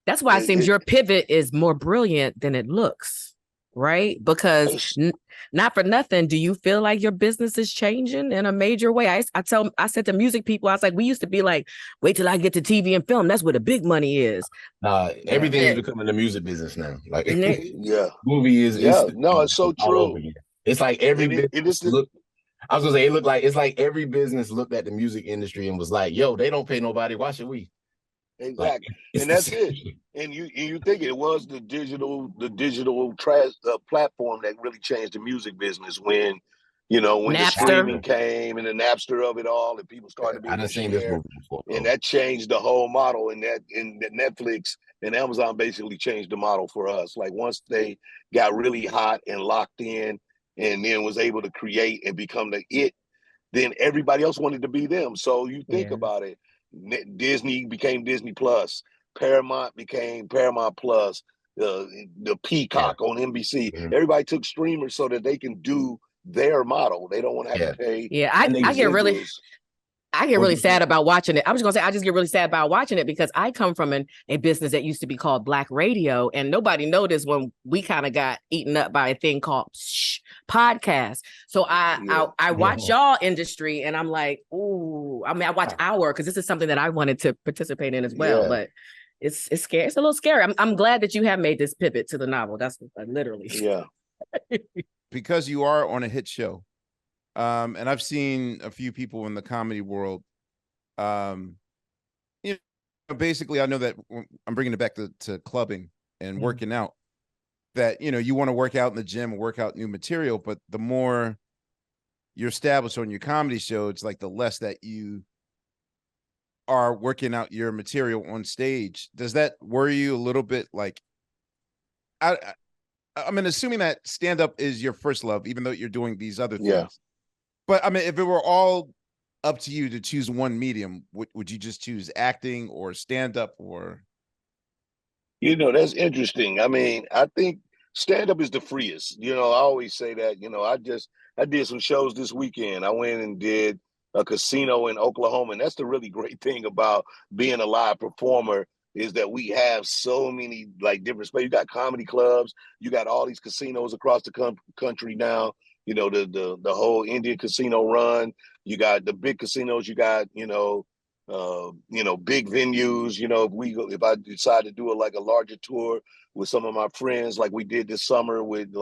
that's why it seems your pivot is more brilliant than it looks, right? Because not for nothing, do you feel like your business is changing in a major way? I said to music people, I was like, we used to be like, wait till I get to TV and film. That's where the big money is. Everything is becoming the music business now. Like, movie is it's so true. It's like every business I was gonna say, it's like every business looked at the music industry and was like, yo, they don't pay nobody. Why should we? Exactly. And that's it. And you think it was the digital platform that really changed the music business when the streaming came and the Napster of it all, and people started being share, and that changed the whole model, and that Netflix and Amazon basically changed the model for us. Like, once they got really hot and locked in, and then was able to create and become then everybody else wanted to be them. So you think about it. Disney became Disney Plus. Paramount became Paramount Plus. The Peacock on NBC. Everybody took streamers so that they can do their model. They don't want to have to pay. Yeah, I get really sad about watching it. I was gonna say I just get really sad about watching it, because I come from a business that used to be called Black Radio, and nobody noticed when we kind of got eaten up by a thing called podcast. So I watch y'all industry, and I'm like, ooh. I mean, I watch our, because this is something that I wanted to participate in as well, but it's scary. It's a little scary. I'm glad that you have made this pivot to the novel. That's literally because you are on a hit show. And I've seen a few people in the comedy world. Basically, I know that I'm bringing it back to clubbing and working out, that, you want to work out in the gym and work out new material, but the more you're established on your comedy show, it's like the less that you are working out your material on stage, does that worry you a little bit? Like, I mean, assuming that stand-up is your first love, even though you're doing these other things. Yeah. But I mean, if it were all up to you to choose one medium, would you just choose acting or stand-up or? You know, that's interesting. I mean, I think stand-up is the freest. You know, I always say that. You know, I did some shows this weekend. I went and did a casino in Oklahoma, and that's the really great thing about being a live performer is that we have so many like different spaces. You got comedy clubs, you got all these casinos across the country now. You know, the whole Indian casino run. You got the big casinos. You got big venues. You know, if I decide to do a larger tour with some of my friends, like we did this summer with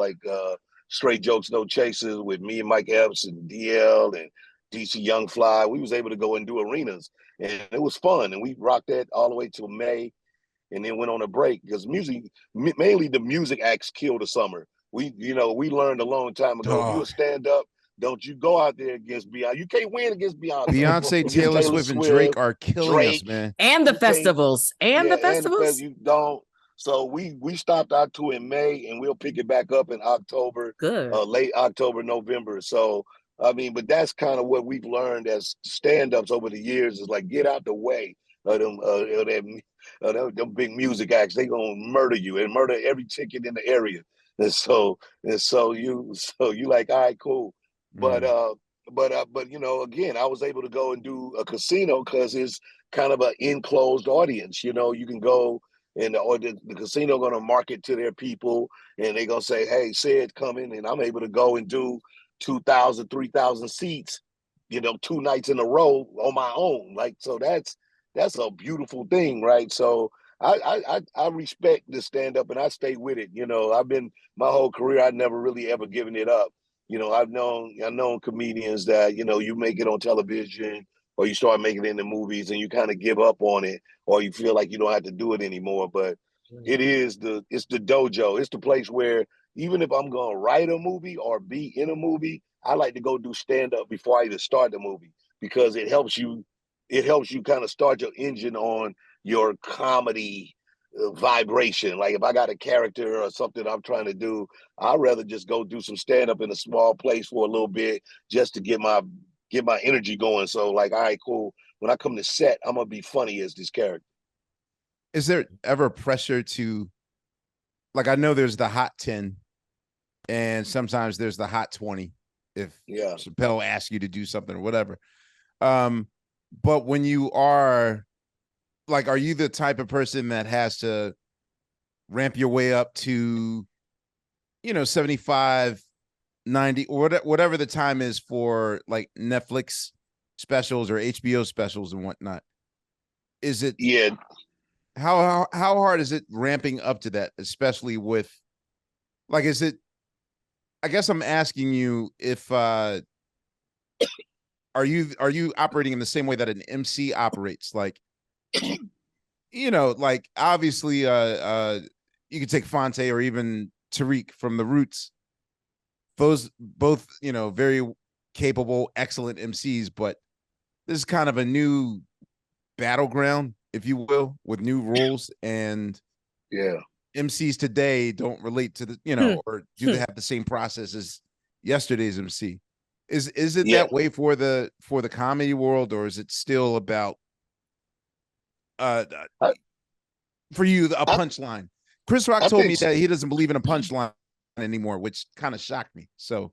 Straight Jokes No Chases with me and Mike Epps and DL and DC Young Fly, we was able to go and do arenas, and it was fun. And we rocked that all the way till May, and then went on a break because mainly the music acts kill the summer. We learned a long time ago. If you a stand up, don't you go out there against Beyonce. You can't win against Beyonce. Beyonce, Taylor Swift, and Drake are killing us, man. And the festivals. You don't. So we stopped our tour in May, and we'll pick it back up in October. Good. Late October, November. So I mean, but that's kind of what we've learned as stand-ups over the years is like get out the way of them big music acts. They gonna murder you and murder every ticket in the area. And so you like, all right, cool. But you know, again, I was able to go and do a casino because it's kind of an enclosed audience. You know, you can go and the casino gonna market to their people, and they gonna say, hey, Ced's coming, and I'm able to go and do 2,000, 3,000 seats, you know, 2 nights in a row on my own. Like, so that's a beautiful thing, right? So I respect the stand up and I stay with it. You know, I've been my whole career, I've never really ever given it up. You know, I've known comedians that, you know, you make it on television or you start making it in the movies and you kind of give up on it or you feel like you don't have to do it anymore. But it's the dojo. It's the place where even if I'm going to write a movie or be in a movie, I like to go do stand up before I even start the movie because it helps you kind of start your engine on your comedy vibration. Like if I got a character or something I'm trying to do, I'd rather just go do some stand up in a small place for a little bit just to get my energy going. So like, all right, cool. When I come to set, I'm going to be funny as this character. Is there ever pressure to, like, I know there's the hot 10 and sometimes there's the hot 20 if Chappelle asks you to do something or whatever. But when you are like, are you the type of person that has to ramp your way up to, 75, 90 or whatever the time is for like Netflix specials or HBO specials and whatnot? Is it? Yeah. How hard is it ramping up to that, especially with like, is it, I guess I'm asking you if, are you operating in the same way that an MC operates? Like, like obviously, you could take Fonte or even Tariq from the Roots. Those both, very capable, excellent MCs, but this is kind of a new battleground, if you will, with new rules. And MCs today don't relate to the, or do they have the same process as yesterday's MC? Is it that way for the comedy world, or is it still about for you a punchline? Chris Rock told me that he doesn't believe in a punchline anymore, which kind of shocked me. So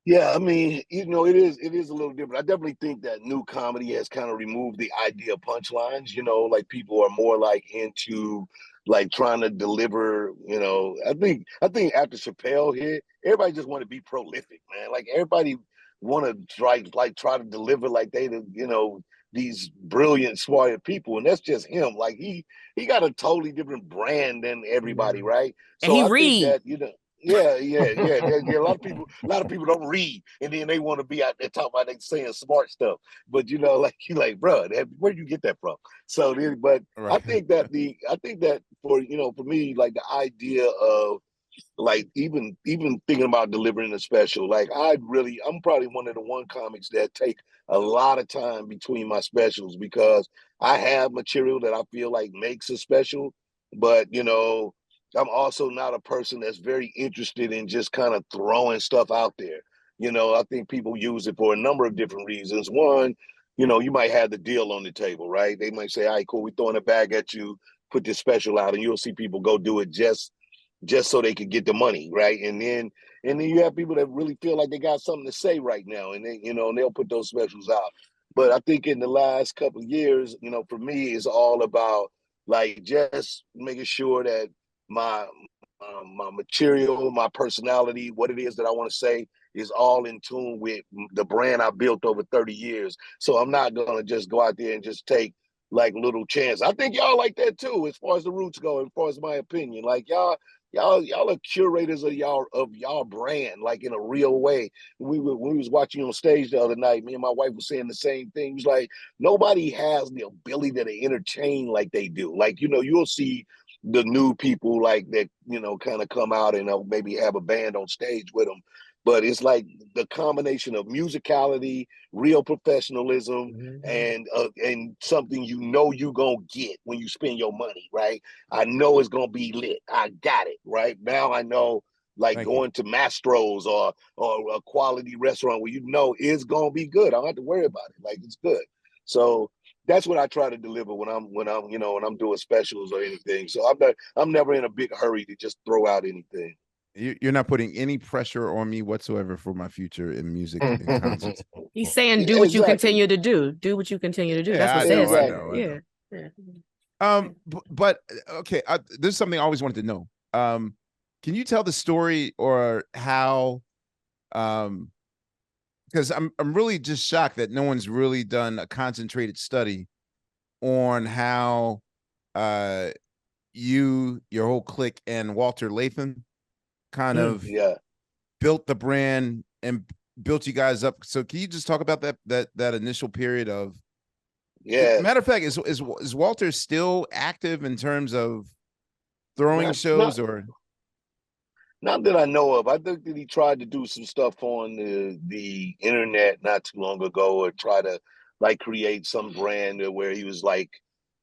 yeah, I mean, it is a little different. I definitely think that new comedy has kind of removed the idea of punchlines. Like people are more like into like trying to deliver. I think after Chappelle hit, everybody just want to be prolific, man. Like everybody want to try to deliver like they, these brilliant, smart people, and that's just him. Like he got a totally different brand than everybody, right? So and he think that Yeah. A lot of people don't read, and then they want to be out there talking about they saying smart stuff. But like, bro, where do you get that from? So, but right. I think that for me, like the idea of like even thinking about delivering a special, like I'm probably one of the one comics that take a lot of time between my specials because I have material that I feel like makes a special, but you know, I'm also not a person that's very interested in just kind of throwing stuff out there. You know, I think people use it for a number of different reasons. One, you know, you might have the deal on the table, right? They might say, all right, cool, we're throwing a bag at you, put this special out, and you'll see people go do it just so they could get the money, right? And then you have people that really feel like they got something to say right now, and they, you know, and they'll put those specials out. But I think in the last couple of years, you know, for me, it's all about like just making sure that my my material, my personality, what it is that I want to say is all in tune with the brand I built over 30 years. So I'm not gonna just go out there and just take like little chance. I think y'all like that too, as far as the roots go, as far as my opinion. Like y'all are curators of y'all brand, like in a real way. When we was watching on stage the other night, me and my wife was saying the same thing. It was like nobody has the ability to entertain like they do. Like, you know, you'll see the new people like that, you know, kind of come out and maybe have a band on stage with them. But it's like the combination of musicality, real professionalism, and something you know you gonna get when you spend your money, right? I know it's gonna be lit. I got it, right? Now I know, like going to Mastro's or a quality restaurant where you know it's gonna be good. I don't have to worry about it. Like, it's good. So that's what I try to deliver when I'm you know, when I'm doing specials or anything. So I'm never in a big hurry to just throw out anything. You're not putting any pressure on me whatsoever for my future in music and concerts. He's saying, do what you continue to do. Do what you continue to do. Yeah, That's what says. I know. Yeah. But okay, there's something I always wanted to know. Can you tell the story or how? Because I'm really just shocked that no one's really done a concentrated study on how your whole clique and Walter Lathan kind of built the brand and built you guys up. So can you just talk about that initial period of? Yeah. Matter of fact, is Walter still active in terms of throwing shows or? Not that I know of. I think that he tried to do some stuff on the internet not too long ago, or try to like create some brand where he was like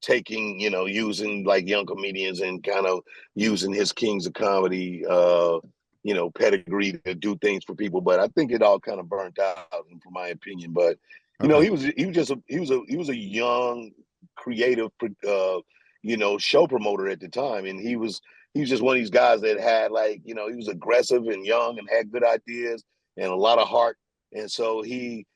taking, you know, using like young comedians and kind of using his Kings of Comedy, you know, pedigree to do things for people. But I think it all kind of burnt out, from my opinion. But you know, he was a young, creative, you know, show promoter at the time, and he was just one of these guys that had, like, you know, he was aggressive and young and had good ideas and a lot of heart. And so he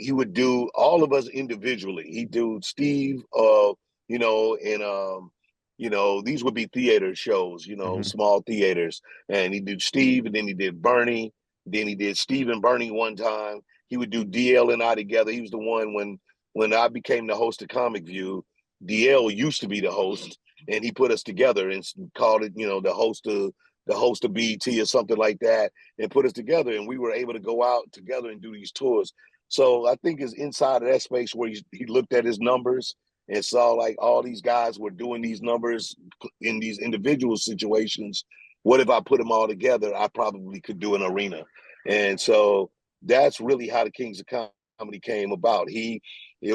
would do all of us individually. He'd do Steve, you know, and you know, these would be theater shows, you know, small theaters. And he did Steve, and then he did Bernie. Then he did Steve and Bernie one time. He would do DL and I together. He was the one when I became the host of Comic View. DL used to be the host, and he put us together and called it, you know, the host of BET or something like that, and put us together, and we were able to go out together and do these tours. So I think it's inside of that space where he looked at his numbers and saw like all these guys were doing these numbers in these individual situations. What if I put them all together? I probably could do an arena. And so that's really how the Kings of Comedy came about. It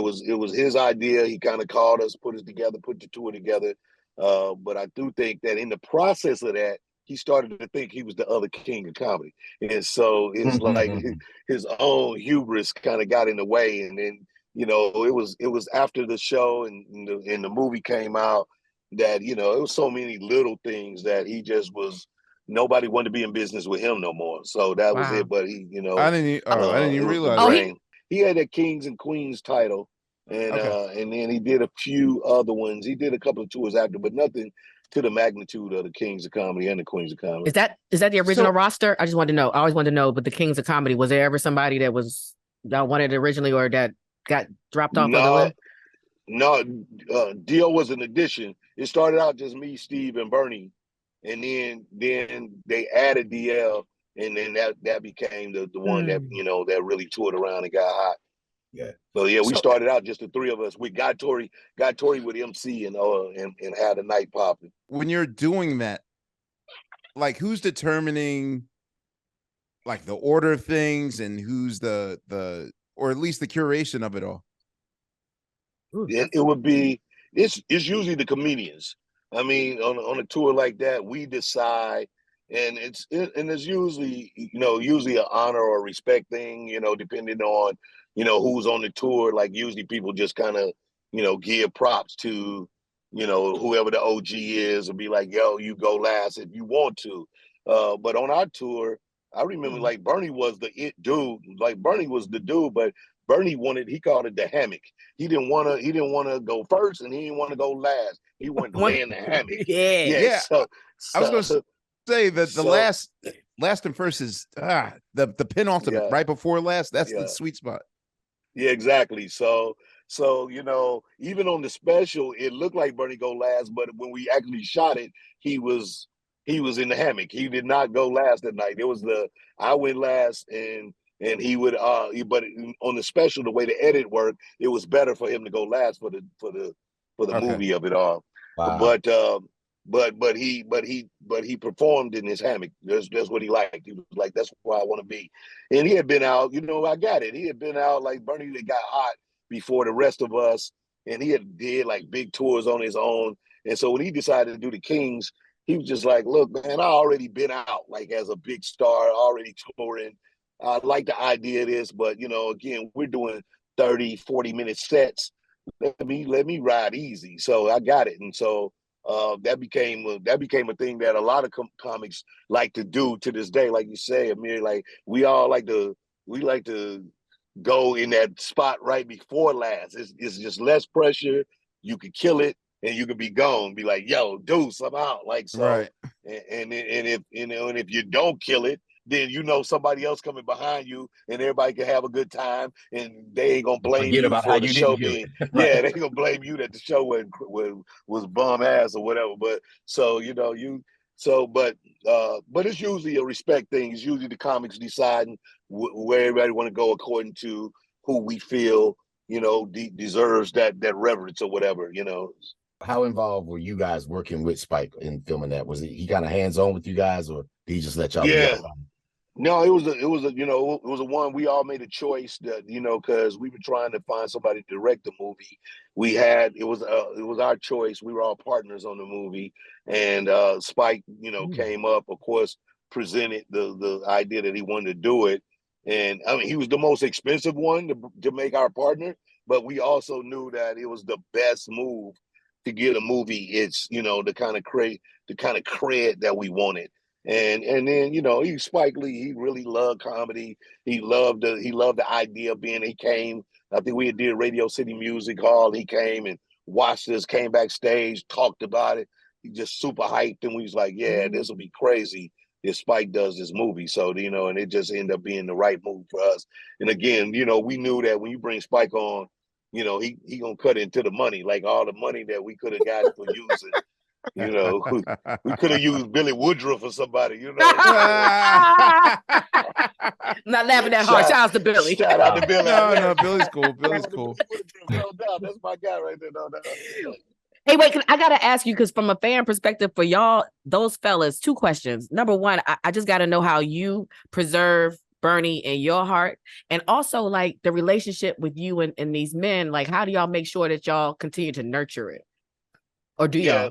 was his idea. He kind of called us, put us together, put the tour together. But I do think that in the process of that, he started to think he was the other king of comedy. And so it's like his own hubris kind of got in the way. And then, you know, it was after the show and the movie came out that, you know, it was so many little things that he just was, nobody wanted to be in business with him no more. So that was it. But he, you know, I didn't even realize. He had a Kings and Queens title. And and then he did a few other ones. He did a couple of tours after, but nothing to the magnitude of the Kings of Comedy and the Queens of Comedy. Is that the original roster? I just wanted to know. I always wanted to know. But the Kings of Comedy, was there ever somebody that was y'all wanted originally, or that got dropped off of the list? No, Dio was an addition. It started out just me, Steve, and Bernie, and then they added DL, and then that became the one that, you know, that really toured around and got hot. Yeah. So yeah, we started out just the three of us. We got Tori with MC and had a night popping. When you're doing that, like who's determining like the order of things and who's the or at least the curation of it all? It would be it's usually the comedians. I mean, on a tour like that, we decide, and it's usually usually an honor or respect thing, depending on who's on the tour. Like usually people just kind of give props to whoever the OG is, and be like, yo, you go last if you want to. But on our tour, I remember like Bernie was the it dude. Like Bernie was the dude, but Bernie he called it the hammock. He didn't want to go first, and he didn't want to go last. He wanted to lay in the hammock. Yeah. So I was going to say that the last and first is the penultimate, right before last. That's the sweet spot. Yeah, exactly. So even on the special, it looked like Bernie go last, but when we actually shot it, he was in the hammock. He did not go last that night. It was I went last, and he would but on the special, the way the edit worked, it was better for him to go last for the movie of it all. Wow. But he performed in his hammock. That's what he liked. He was like, that's where I want to be. And he had been out, I got it. He had been out like Bernie that got hot before the rest of us, and he had did like big tours on his own. And so when he decided to do the Kings, he was just like, look, man, I already been out like as a big star, already touring. I like the idea of this, but again, we're doing 30, 40-minute sets. Let me ride easy. So I got it. And so that became a thing that a lot of comics like to do to this day. Like you say, Amir, like we like to go in that spot right before last. It's just less pressure. You could kill it and you could be gone. Be like, yo, deuce, I'm out. Like so, right. And if you don't kill it, then somebody else coming behind you, and everybody can have a good time, and they ain't gonna blame you for the show being. Right. Yeah, they gonna blame you that the show was bum ass or whatever. But so but it's usually a respect thing. It's usually the comics deciding where everybody want to go according to who we feel deserves that reverence or whatever. How involved were you guys working with Spike in filming that? Was he kind of hands on with you guys, or did he just let y'all? Yeah. No, it was a one we all made a choice that because we were trying to find somebody to direct the movie. It was our choice. We were all partners on the movie, and Spike came up, of course, presented the idea that he wanted to do it, and I mean he was the most expensive one to make our partner, but we also knew that it was the best move to get a movie its the kind of cred that we wanted. And then he Spike Lee, he really loved comedy. He loved the idea of being. He came. I think we did Radio City Music Hall. He came and watched us. Came backstage, talked about it. He just super hyped, and we was like, "Yeah, this will be crazy if Spike does this movie." So and it just ended up being the right move for us. And again, we knew that when you bring Spike on, he gonna cut into the money, like all the money that we could have gotten for using. We could have used Billy Woodruff or somebody, Not laughing that hard. Shout out to Billy. Shout out to Billy. No, Billy's cool. Billy's cool. No doubt. That's my guy right there. No doubt. Hey, wait, I got to ask you, because from a fan perspective for y'all, those fellas, 2 questions. Number one, I just got to know how you preserve Bernie in your heart, and also like the relationship with you and these men. Like, how do y'all make sure that y'all continue to nurture it? Or do y'all?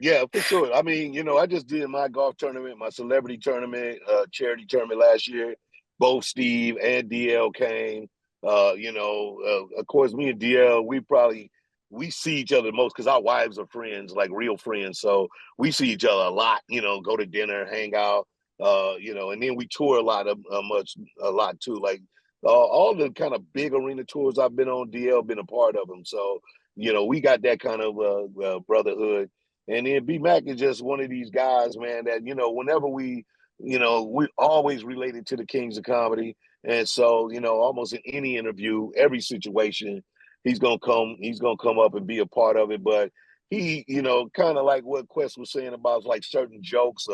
Yeah, for sure. I mean, I just did my golf tournament, my celebrity tournament, charity tournament last year. Both Steve and DL came. Of course, me and DL, we see each other most because our wives are friends, like real friends. So we see each other a lot, go to dinner, hang out, and then we tour a lot too. Like all the kind of big arena tours I've been on, DL been a part of them. So, we got that kind of brotherhood. And then B Mac is just one of these guys, man, that, whenever we always related to the Kings of Comedy. And so, almost in any interview, every situation, he's gonna come up and be a part of it. But he, kind of like what Quest was saying about like certain jokes,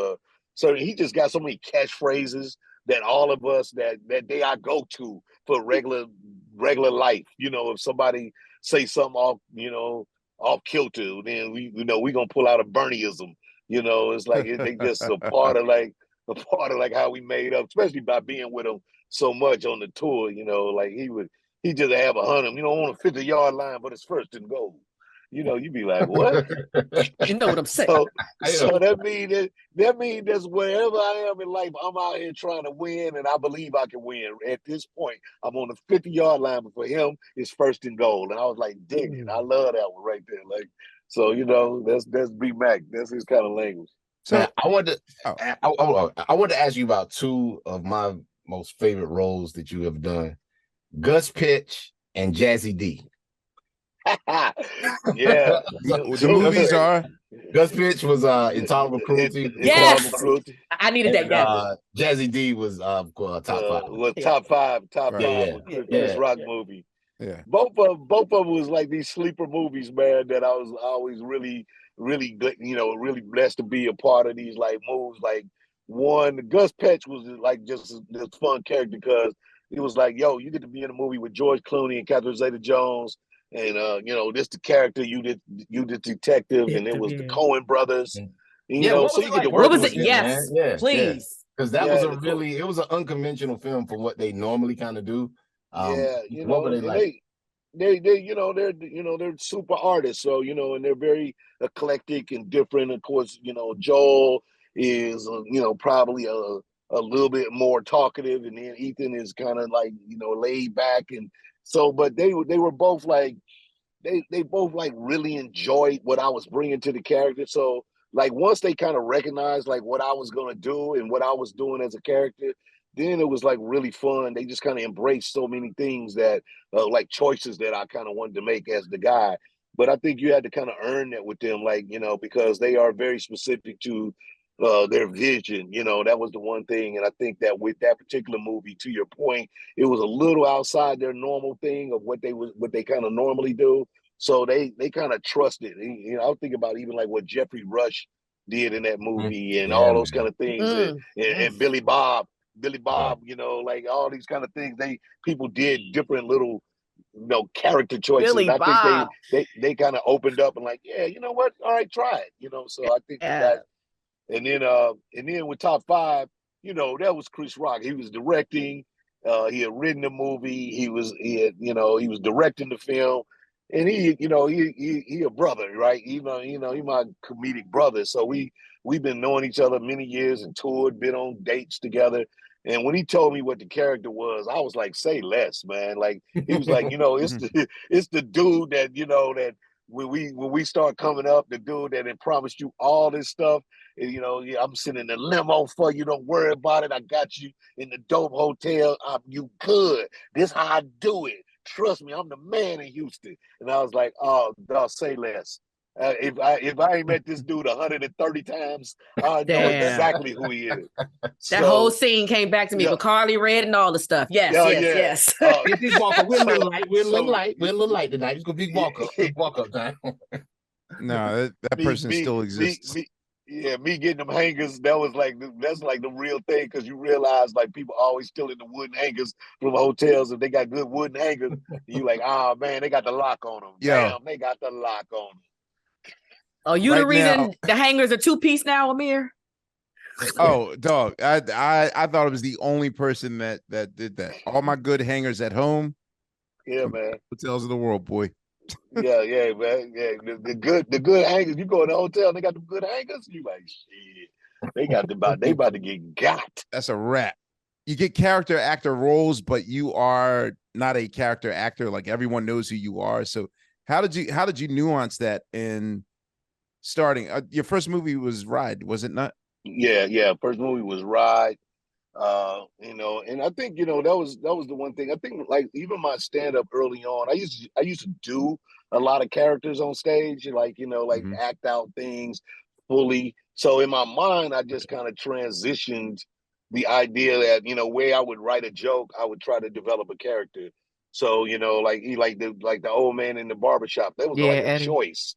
he just got so many catchphrases that all of us that they I go to for regular life. If somebody say something off kilter, then we gonna pull out a Bernieism You know, it's like they just a part of like how we made up, especially by being with him so much on the tour. You know, like he just have a 100, you know, on a 50-yard line, but it's first and goal. You know, you be like, what? You know what I'm saying? So that means that's wherever I am in life, I'm out here trying to win, and I believe I can win. At this point, I'm on the 50-yard line, but for him, it's first and goal. And I was like, dig it. I love that one right there. Like, so you know, that's B Mac. That's his kind of language. So man, I wanted to ask you about two of my most favorite roles that you have done: Gus Pitch and Jazzy D. Yeah, the movies are Gus Pitch was Intolerable Cruelty. Yes, I needed that. Jazzy D was top five. Was top five with Chris Rock movie. Yeah, both of them was like these sleeper movies, man. That I was always really really blessed to be a part of these like moves. Like one, Gus Pitch was like just this fun character because it was like, yo, you get to be in a movie with George Clooney and Catherine Zeta-Jones. And you know, this the character, you the detective, and it was the Coen brothers. And, you know, so you get to work with it. Yes, please. Because that was it was an unconventional film for what they normally kind of do. You know, what were they like? They you know, they're super artists, so you know, and they're very eclectic and different. Of course, you know, Joel is you know, probably a little bit more talkative, and then Ethan is kind of like, you know, laid back. And so, but they were both like, they both like really enjoyed what I was bringing to the character. So like once they kind of recognized like what I was gonna do and what I was doing as a character, then it was like really fun. They just kind of embraced so many things that like choices that I kind of wanted to make as the guy. But I think you had to kind of earn that with them, like, you know, because they are very specific to their vision. You know, that was the one thing. And I think that with that particular movie, to your point, it was a little outside their normal thing of what they kind of normally do. So they kind of trusted. You know, I think about even like what Jeffrey Rush did in that movie and all those kind of things, and Billy Bob, you know, like all these kind of things. People did different little, you know, character choices. Billy I Bob. think they kind of opened up and like, yeah, you know what? All right, try it. You know, so I think that. And then with top five, you know, that was Chris Rock. He was directing. He had written the movie. He was directing the film. And he a brother, right? He my comedic brother. So we've been knowing each other many years and toured, been on dates together. And when he told me what the character was, I was like, say less, man. Like he was like, you know, it's the dude that, you know, that when we start coming up, the dude that had promised you all this stuff. And, you know, I'm sitting in the limo for you. Don't worry about it. I got you in the dope hotel. You good. This how I do it. Trust me, I'm the man in Houston. And I was like, oh, dog, say less. If I ain't met this dude 130 times, I know exactly who he is. That whole scene came back to me with Carly Red and all the stuff. Yes. Big Walker, we're a little light. We're a little light tonight. It's gonna be walk up time. No, that person still exists. Me getting them hangers, that's like the real thing, because you realize like people always stealing the wooden hangers from hotels. If they got good wooden hangers, you like, oh man, they got the lock on them. Damn, they got the lock on them. Oh, you right the reason now, the hangers are 2-piece now, Amir? Oh, dog. I thought it was the only person that did that. All my good hangers at home. Yeah, man. Hotels of the world, boy. Yeah, man. Yeah, the good hangers. You go in the hotel and they got the good hangers. You like, shit. They about to get got. That's a wrap. You get character actor roles, but you are not a character actor. Like everyone knows who you are. So how did you nuance that in starting? Your first movie was Ride, was it not? Yeah. First movie was Ride. You know, and I think, you know, that was the one thing. I think like even my stand-up early on, I used to do a lot of characters on stage, like, you know, like act out things fully. So in my mind, I just kind of transitioned the idea that, you know, where I would write a joke, I would try to develop a character. So, you know, like the old man in the barbershop, that was like a choice.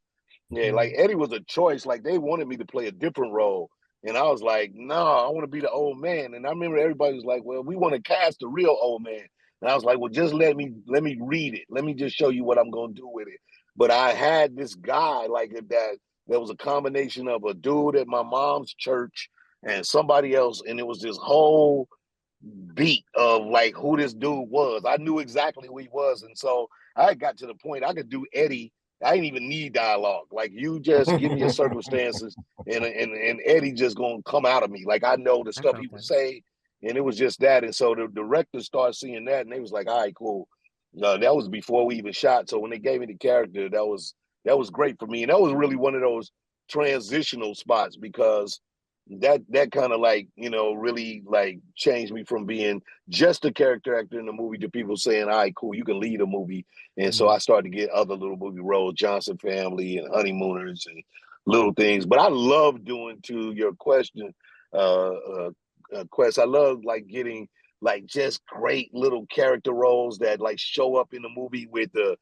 Yeah, like Eddie was a choice. Like they wanted me to play a different role. And I was like, no, I want to be the old man. And I remember everybody was like, well, we want to cast the real old man. And I was like, well, just let me read it. Let me just show you what I'm going to do with it. But I had this guy like that there was a combination of a dude at my mom's church and somebody else, and it was this whole beat of like who this dude was. I knew exactly who he was, and so I got to the point I could do Eddie. I didn't even need dialogue. Like, you just give me your circumstances, and Eddie just gonna come out of me. Like, I know the stuff he would say, and it was just that. And so the director started seeing that, and they was like, "All right, cool." That was before we even shot. So when they gave me the character, that was great for me, and that was really one of those transitional spots, because that kind of like, really like changed me from being just a character actor in the movie to people saying, "All right, cool, you can lead a movie." And so I started to get other little movie roles, Johnson Family and Honeymooners and little things. But I love doing, to your question, Quest, I love like getting like just great little character roles that like show up in the movie with the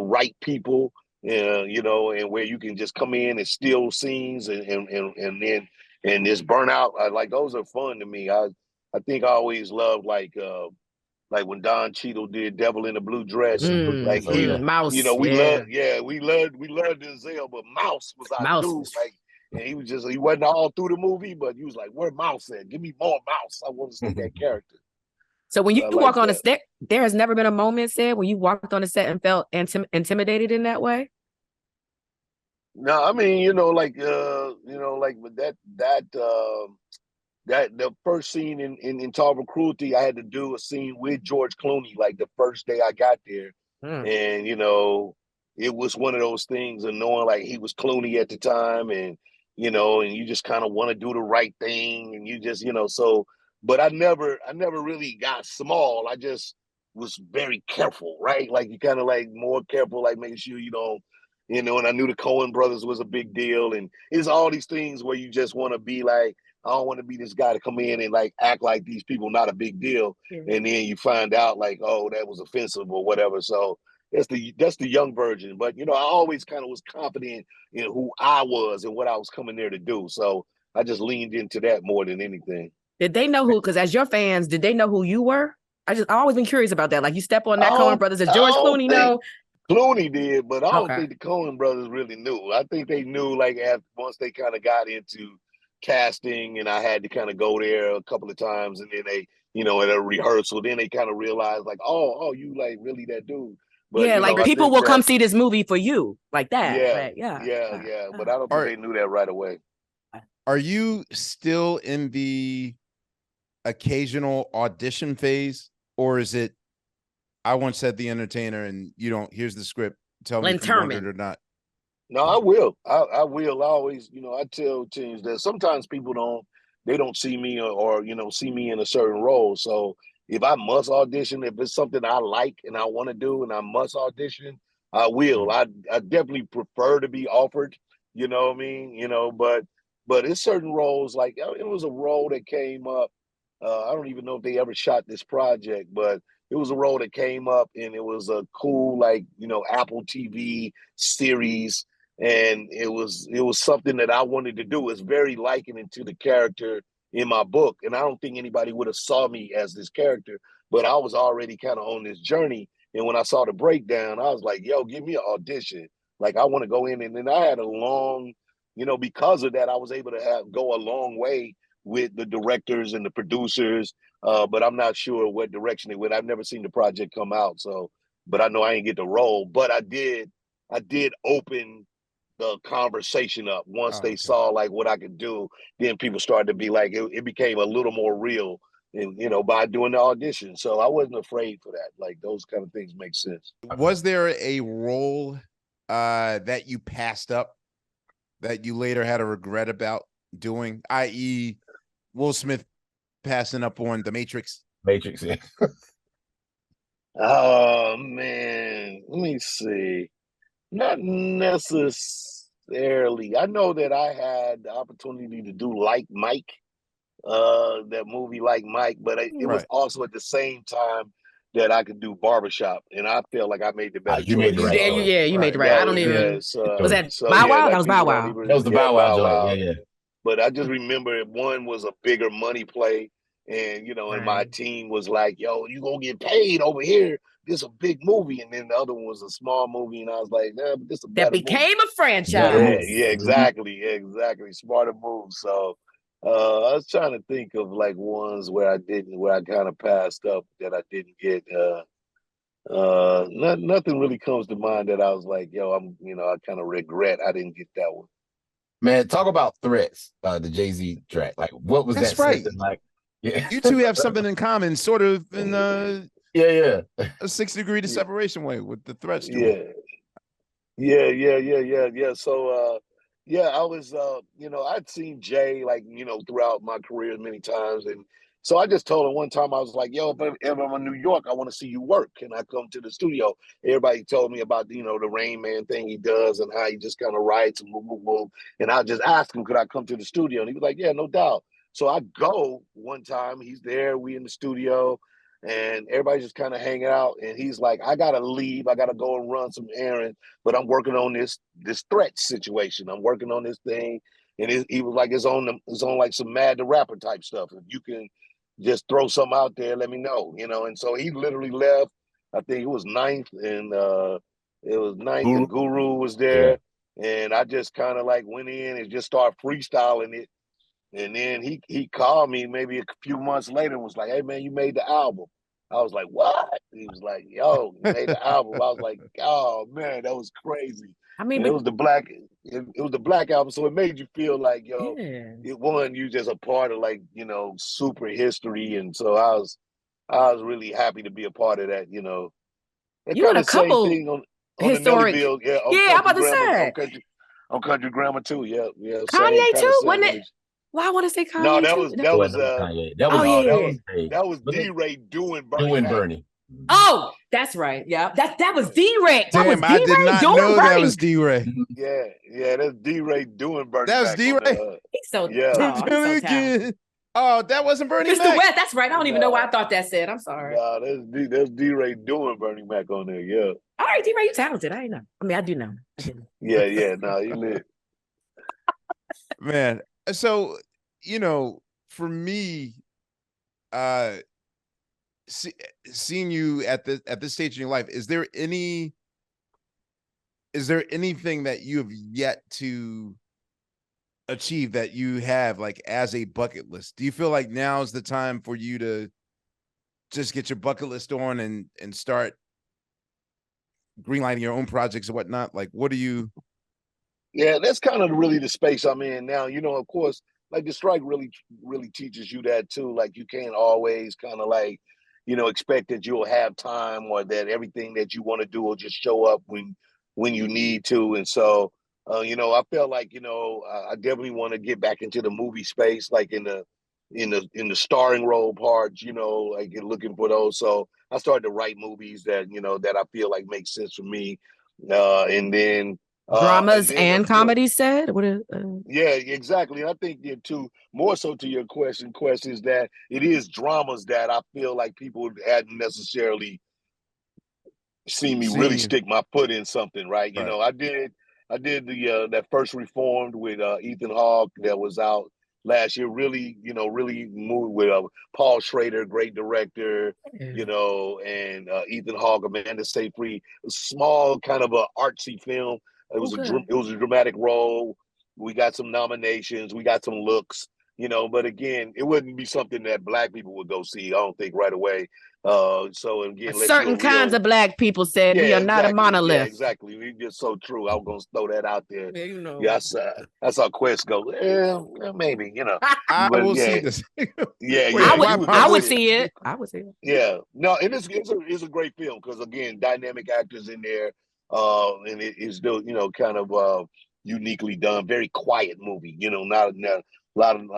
right people, and where you can just come in and steal scenes and then this burnout. Like, those are fun to me. I think I always loved like when Don Cheadle did Devil in a Blue Dress. Like, Mouse. we loved Denzel, but Mouse was our dude. Like, and he wasn't all through the movie, but he was like, "Where Mouse at? Give me more Mouse. I want to see that character." So when you walk on a set, there has never been a moment, said, when you walked on a set and felt intimidated in that way? No, I mean, like with that the first scene in Tarver Cruelty, I had to do a scene with George Clooney like the first day I got there. And it was one of those things of knowing like he was Clooney at the time, and and you just kind of want to do the right thing, and you just so. But I never really got small. I just was very careful, right? Like, you kind of like more careful, like making sure you don't. And I knew the Coen brothers was a big deal, and it's all these things where you just want to be like, I don't want to be this guy to come in and like act like these people not a big deal, and then you find out like, oh, that was offensive or whatever. So that's the young version. But I always kind of was confident in who I was and what I was coming there to do. So I just leaned into that more than anything. Did they know who? Because as your fans, did they know who you were? I always been curious about that. Like, you step on that Coen brothers. Does George Clooney know? Clooney did, but I don't think the Coen brothers really knew. I think they knew like once they kind of got into casting, and I had to kind of go there a couple of times, and then they, at a rehearsal, then they kind of realized like, oh, you like really that dude. But, yeah, like people will come see this movie for you, like that. Yeah. But I don't think they knew that right away. Are you still in the occasional audition phase, or is it, I once said the entertainer and you don't, here's the script, tell me if you want it or not? No, I will. I will. I always, I tell teams that sometimes people don't see me or see me in a certain role. So if I must audition, if it's something I like and I want to do and I must audition, I will. I definitely prefer to be offered, you know what I mean? But it's certain roles, like it was a role that came up. I don't even know if they ever shot this project, but it was a role that came up, and it was a cool, like, Apple TV series. And it was something that I wanted to do. It's very likening to the character in my book. And I don't think anybody would have saw me as this character, but I was already kind of on this journey. And when I saw the breakdown, I was like, yo, give me an audition. Like, I want to go in. And then I had a long, because of that, I was able to go a long way with the directors and the producers. But I'm not sure what direction it went. I've never seen the project come out. So, but I know I didn't get the role, but I did open the conversation up once they saw like what I could do. Then people started to be like, it became a little more real, and by doing the audition. So I wasn't afraid for that. Like, those kind of things make sense. Was there a role that you passed up that you later had a regret about doing, i.e. Will Smith passing up on The Matrix? Yeah. Oh man, let me see. Not necessarily. I know that I had the opportunity to do Like Mike, that movie Like Mike, but it was also at the same time that I could do Barbershop, and I feel like I made the better choice. You made the right. I don't even. Was that Bow Wow? That was Bow Wow. That was the Bow Wow joint. Yeah. But I just remember one was a bigger money play, and and my team was like, "Yo, you gonna get paid over here this is a big movie, and then the other one was a small movie, and I was like, nah, but this is a better That became movie. a franchise. Yeah, exactly. Smarter move. So I was trying to think of like ones where I kind of passed up that I didn't get. Nothing really comes to mind that I was like, yo, I kind of regret I didn't get that one. Man, talk about Threats, the Jay-Z track. Like, what was That's that right. like? Yeah. You two have something in common, sort of in yeah. a 6 degree to separation way with the Threat story. Yeah. So I was I'd seen Jay like, throughout my career many times. And so I just told him one time, I was like, yo, if I'm in New York, I want to see you work. Can I come to the studio? Everybody told me about, the Rain Man thing he does and how he just kind of writes and move. And I just asked him, could I come to the studio? And he was like, yeah, no doubt. So I go one time, he's there, we in the studio, and everybody's just kind of hanging out. And he's like, I gotta leave, I gotta go and run some errands, but I'm working on this threat situation. I'm working on this thing. And he was like, it's on like some Mad the Rapper type stuff. If you can just throw something out there, let me know, And so he literally left. I think it was ninth, and the Guru was there. Yeah. And I just kind of like went in and just started freestyling it. And then he called me maybe a few months later and was like, hey man, you made the album. I was like, what? He was like, yo, you made the album. I was like, oh man, that was crazy. I mean, and it was the black album, so it made you feel like, it won you just a part of like, super history. And so I was really happy to be a part of that, You had a couple thing on historic. Bill, I'm about to say on Country Grammar too. Yeah. Kanye too, wasn't it? Well, I want to say Kanye. No, that was Kanye. That was D-Ray doing Bernie. Oh, that's right. Yeah, that was D-Ray. Damn, I did not know that was D-Ray. Yeah, that's D-Ray doing Bernie. That was D-Ray. He's so talented. Oh, that wasn't Bernie Mr. Mac. West. That's right. I don't even know why I thought that said. I'm sorry. Nah, that's D-Ray doing Bernie Mac on there. Yeah. All right, D-Ray, you talented. I ain't know. I mean, I do know. Yeah. Nah, you lit. Man. So, for me, seeing you at this stage in your life, is there anything that you have yet to achieve that you have like as a bucket list? Do you feel like now's the time for you to just get your bucket list on and start greenlighting your own projects and whatnot? Like, what do you? Yeah, that's kind of really the space I'm in now. Of course, like the strike really, really teaches you that too. Like you can't always kind of like, expect that you'll have time or that everything that you want to do will just show up when you need to. And so, I felt like, I definitely want to get back into the movie space, like in the starring role parts, like looking for those. So I started to write movies that, that I feel like make sense for me. And then dramas and comedies said what is yeah, exactly. And I think too, more so to your question is that it is dramas that I feel like people hadn't necessarily seen me really stick my foot in something, right? I did the that first Reformed with Ethan Hawke that was out last year. Really moved with Paul Schrader, great director, and Ethan Hawke, Amanda Seyfried. A small kind of a artsy film. It was a dramatic role. We got some nominations. We got some looks, but again, it wouldn't be something that Black people would go see, I don't think, right away. So again, certain kinds of Black people said we are not a monolith. Yeah, exactly. We just so true. I was gonna throw that out there. Yeah, that's how Quest goes. Maybe, I will see this. I would see it. Yeah, no, it's a great film because again, dynamic actors in there. And it is still, kind of uniquely done. Very quiet movie, not a lot of,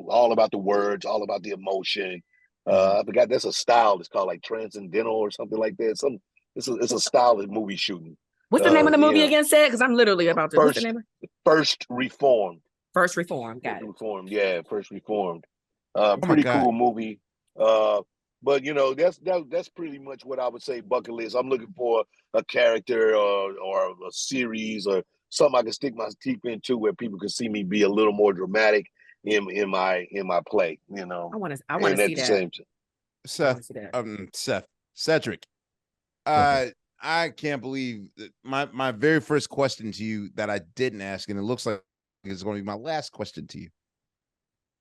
all about the words, all about the emotion. I forgot that's a style. It's called like transcendental or something like that. It's a style of movie shooting. What's the name of the movie again? Said because I'm literally about to. What's the name? First Reformed. First Reformed. Got it. Reformed. Yeah, First Reformed. Pretty cool movie. But that's pretty much what I would say bucket list. I'm looking for a character or a series or something I can stick my teeth into where people can see me be a little more dramatic in my play. I want to see that. Cedric, I can't believe that my very first question to you that I didn't ask, and it looks like it's going to be my last question to you.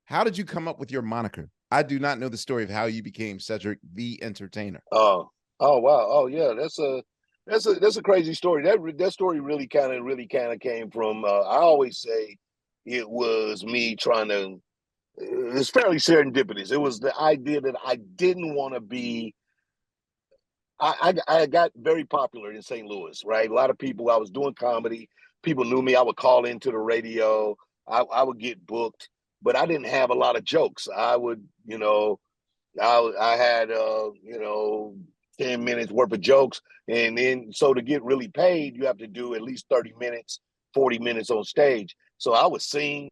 How did you come up with your moniker? I do not know the story of how you became Cedric the Entertainer. Oh wow. Oh yeah, that's a crazy story. That story really kind of came from. I always say it was me trying to. It's fairly serendipitous. It was the idea that I didn't want to be. I got very popular in St. Louis, right? A lot of people. I was doing comedy. People knew me. I would call into the radio. I would get booked, but I didn't have a lot of jokes. I would, I had 10 minutes worth of jokes, and then so to get really paid, you have to do at least 30 minutes, 40 minutes on stage. So I sing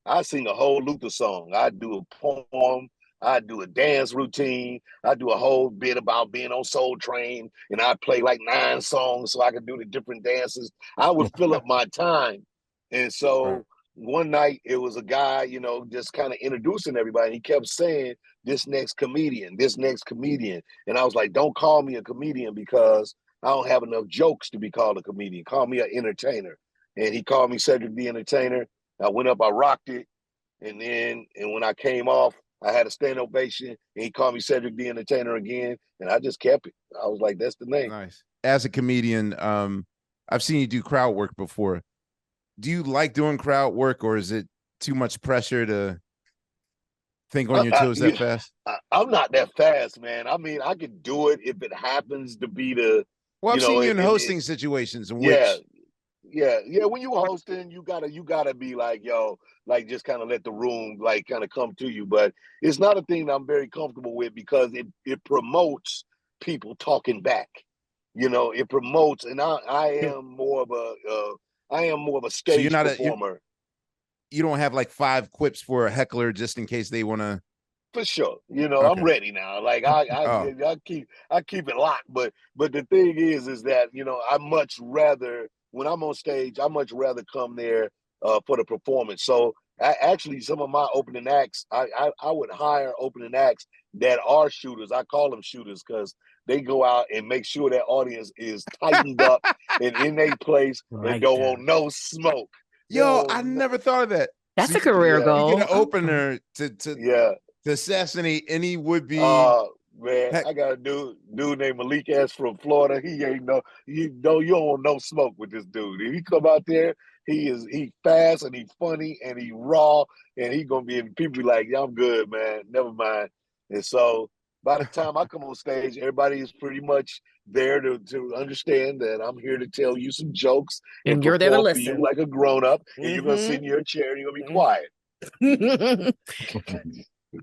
a whole Luther song. I do a poem. I do a dance routine. I do a whole bit about being on Soul Train, and I play like 9 songs so I could do the different dances. I would fill up my time, and so one night it was a guy, just kind of introducing everybody. And he kept saying, this next comedian. And I was like, don't call me a comedian because I don't have enough jokes to be called a comedian. Call me an entertainer. And he called me Cedric the Entertainer. I went up, I rocked it. And when I came off, I had a stand ovation, and he called me Cedric the Entertainer again. And I just kept it. I was like, that's the name. Nice. As a comedian, I've seen you do crowd work before. Do you like doing crowd work, or is it too much pressure to think on your toes that fast? I'm not that fast, man. I mean, I could do it if it happens to be the. Well, I've seen you in hosting situations in which. Yeah. When you hosting, you gotta be like, yo, like just kind of let the room like kind of come to you. But it's not a thing that I'm very comfortable with because it promotes people talking back. It promotes, and I am more of a stage performer. You don't have like 5 quips for a heckler just in case they want to. For sure, okay. I'm ready now. Like I keep it locked. But the thing is that I much rather when I'm on stage, I much rather come there for the performance. So actually, some of my opening acts, I would hire opening acts that are shooters. I call them shooters because they go out and make sure that audience is tightened up and in a place and don't want no smoke. Yo, I never thought of that. That's a career goal. You get an opener to assassinate any would-be. Man, I got a dude named Malik S from Florida. He ain't you don't want no smoke with this dude. If he come out there, he fast and he funny and he raw and he gonna be and people be like, yeah, I'm good, man. Never mind. And so by the time I come on stage, everybody is pretty much there to understand that I'm here to tell you some jokes and you're there to listen you like a grown up, and you're gonna sit in your chair and you're gonna be quiet.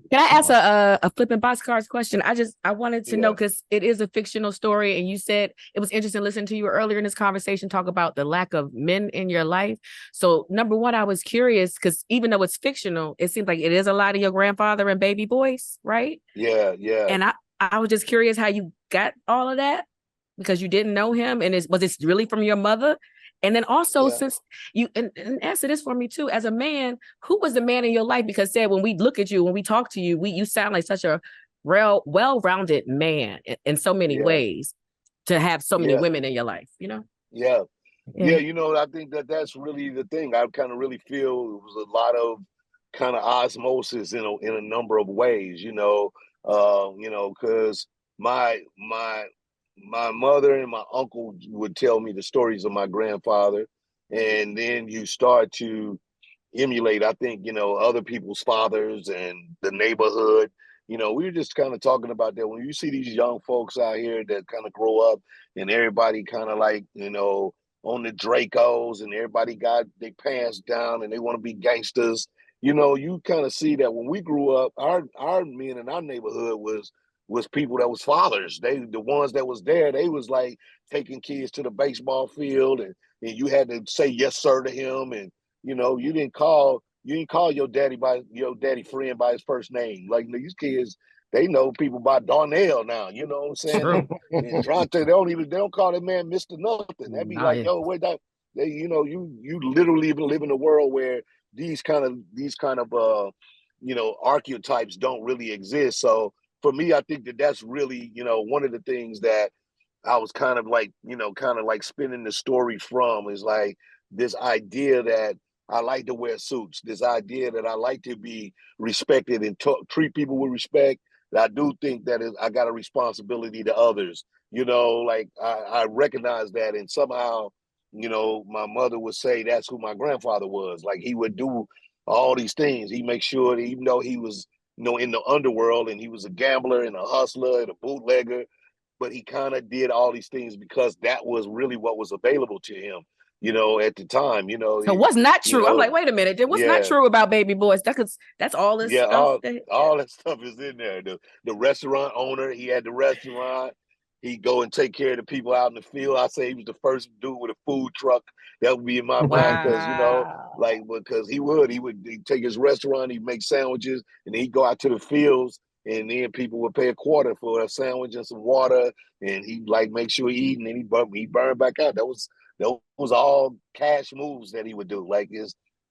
Can I ask a Flipping Boxcars question? I wanted to know because it is a fictional story, and you said it was interesting listening to you earlier in this conversation talk about the lack of men in your life. So number one, I was curious because even though it's fictional, it seems like it is a lot of your grandfather and baby boys, right? Yeah. And I was just curious how you got all of that because you didn't know him, and was it really from your mother? And then also, since you and answer this for me too, as a man, who was the man in your life? Because when we look at you, when we talk to you, you sound like such a well-rounded man in so many ways to have so many women in your life, Yeah. I think that's really the thing. I kind of really feel it was a lot of kind of osmosis in a number of ways, because my mother and my uncle would tell me the stories of my grandfather, and then you start to emulate, I think, other people's fathers and the neighborhood. We were just kind of talking about that. When you see these young folks out here that kind of grow up and everybody kind of like, on the Dracos and everybody got their pants down and they want to be gangsters, you kind of see that when we grew up, our men in our neighborhood was people that was fathers. The ones that was there, they was like taking kids to the baseball field and you had to say yes sir to him, and you didn't call your daddy friend by his first name. Like these kids, they know people by Darnell now, you know what I'm saying? True. And they don't call that man Mr. Nothing. That'd be yo, wait that you literally live in a world where these kind of archetypes don't really exist. So for me, I think that's really, one of the things that I was kind of like, kind of like spinning the story from is like this idea that I like to wear suits, this idea that I like to be respected and treat people with respect. I do think that I got a responsibility to others, like I recognize that. And somehow, my mother would say that's who my grandfather was. Like he would do all these things. He makes sure that even though he was, in the underworld and he was a gambler and a hustler and a bootlegger, but he kind of did all these things because that was really what was available to him, at the time, So what's not true? I'm like, wait a minute. What's not true about Baby Boys? That's all this stuff. All that stuff is in there. The restaurant owner, he had the restaurant. He'd go and take care of the people out in the field. I say he was the first dude with a food truck. That would be in my mind because, because he'd take his restaurant, he'd make sandwiches, and then he'd go out to the fields, and then people would pay a quarter for a sandwich and some water, and he'd make sure he eat, and then he'd burn back out. That was all cash moves that he would do,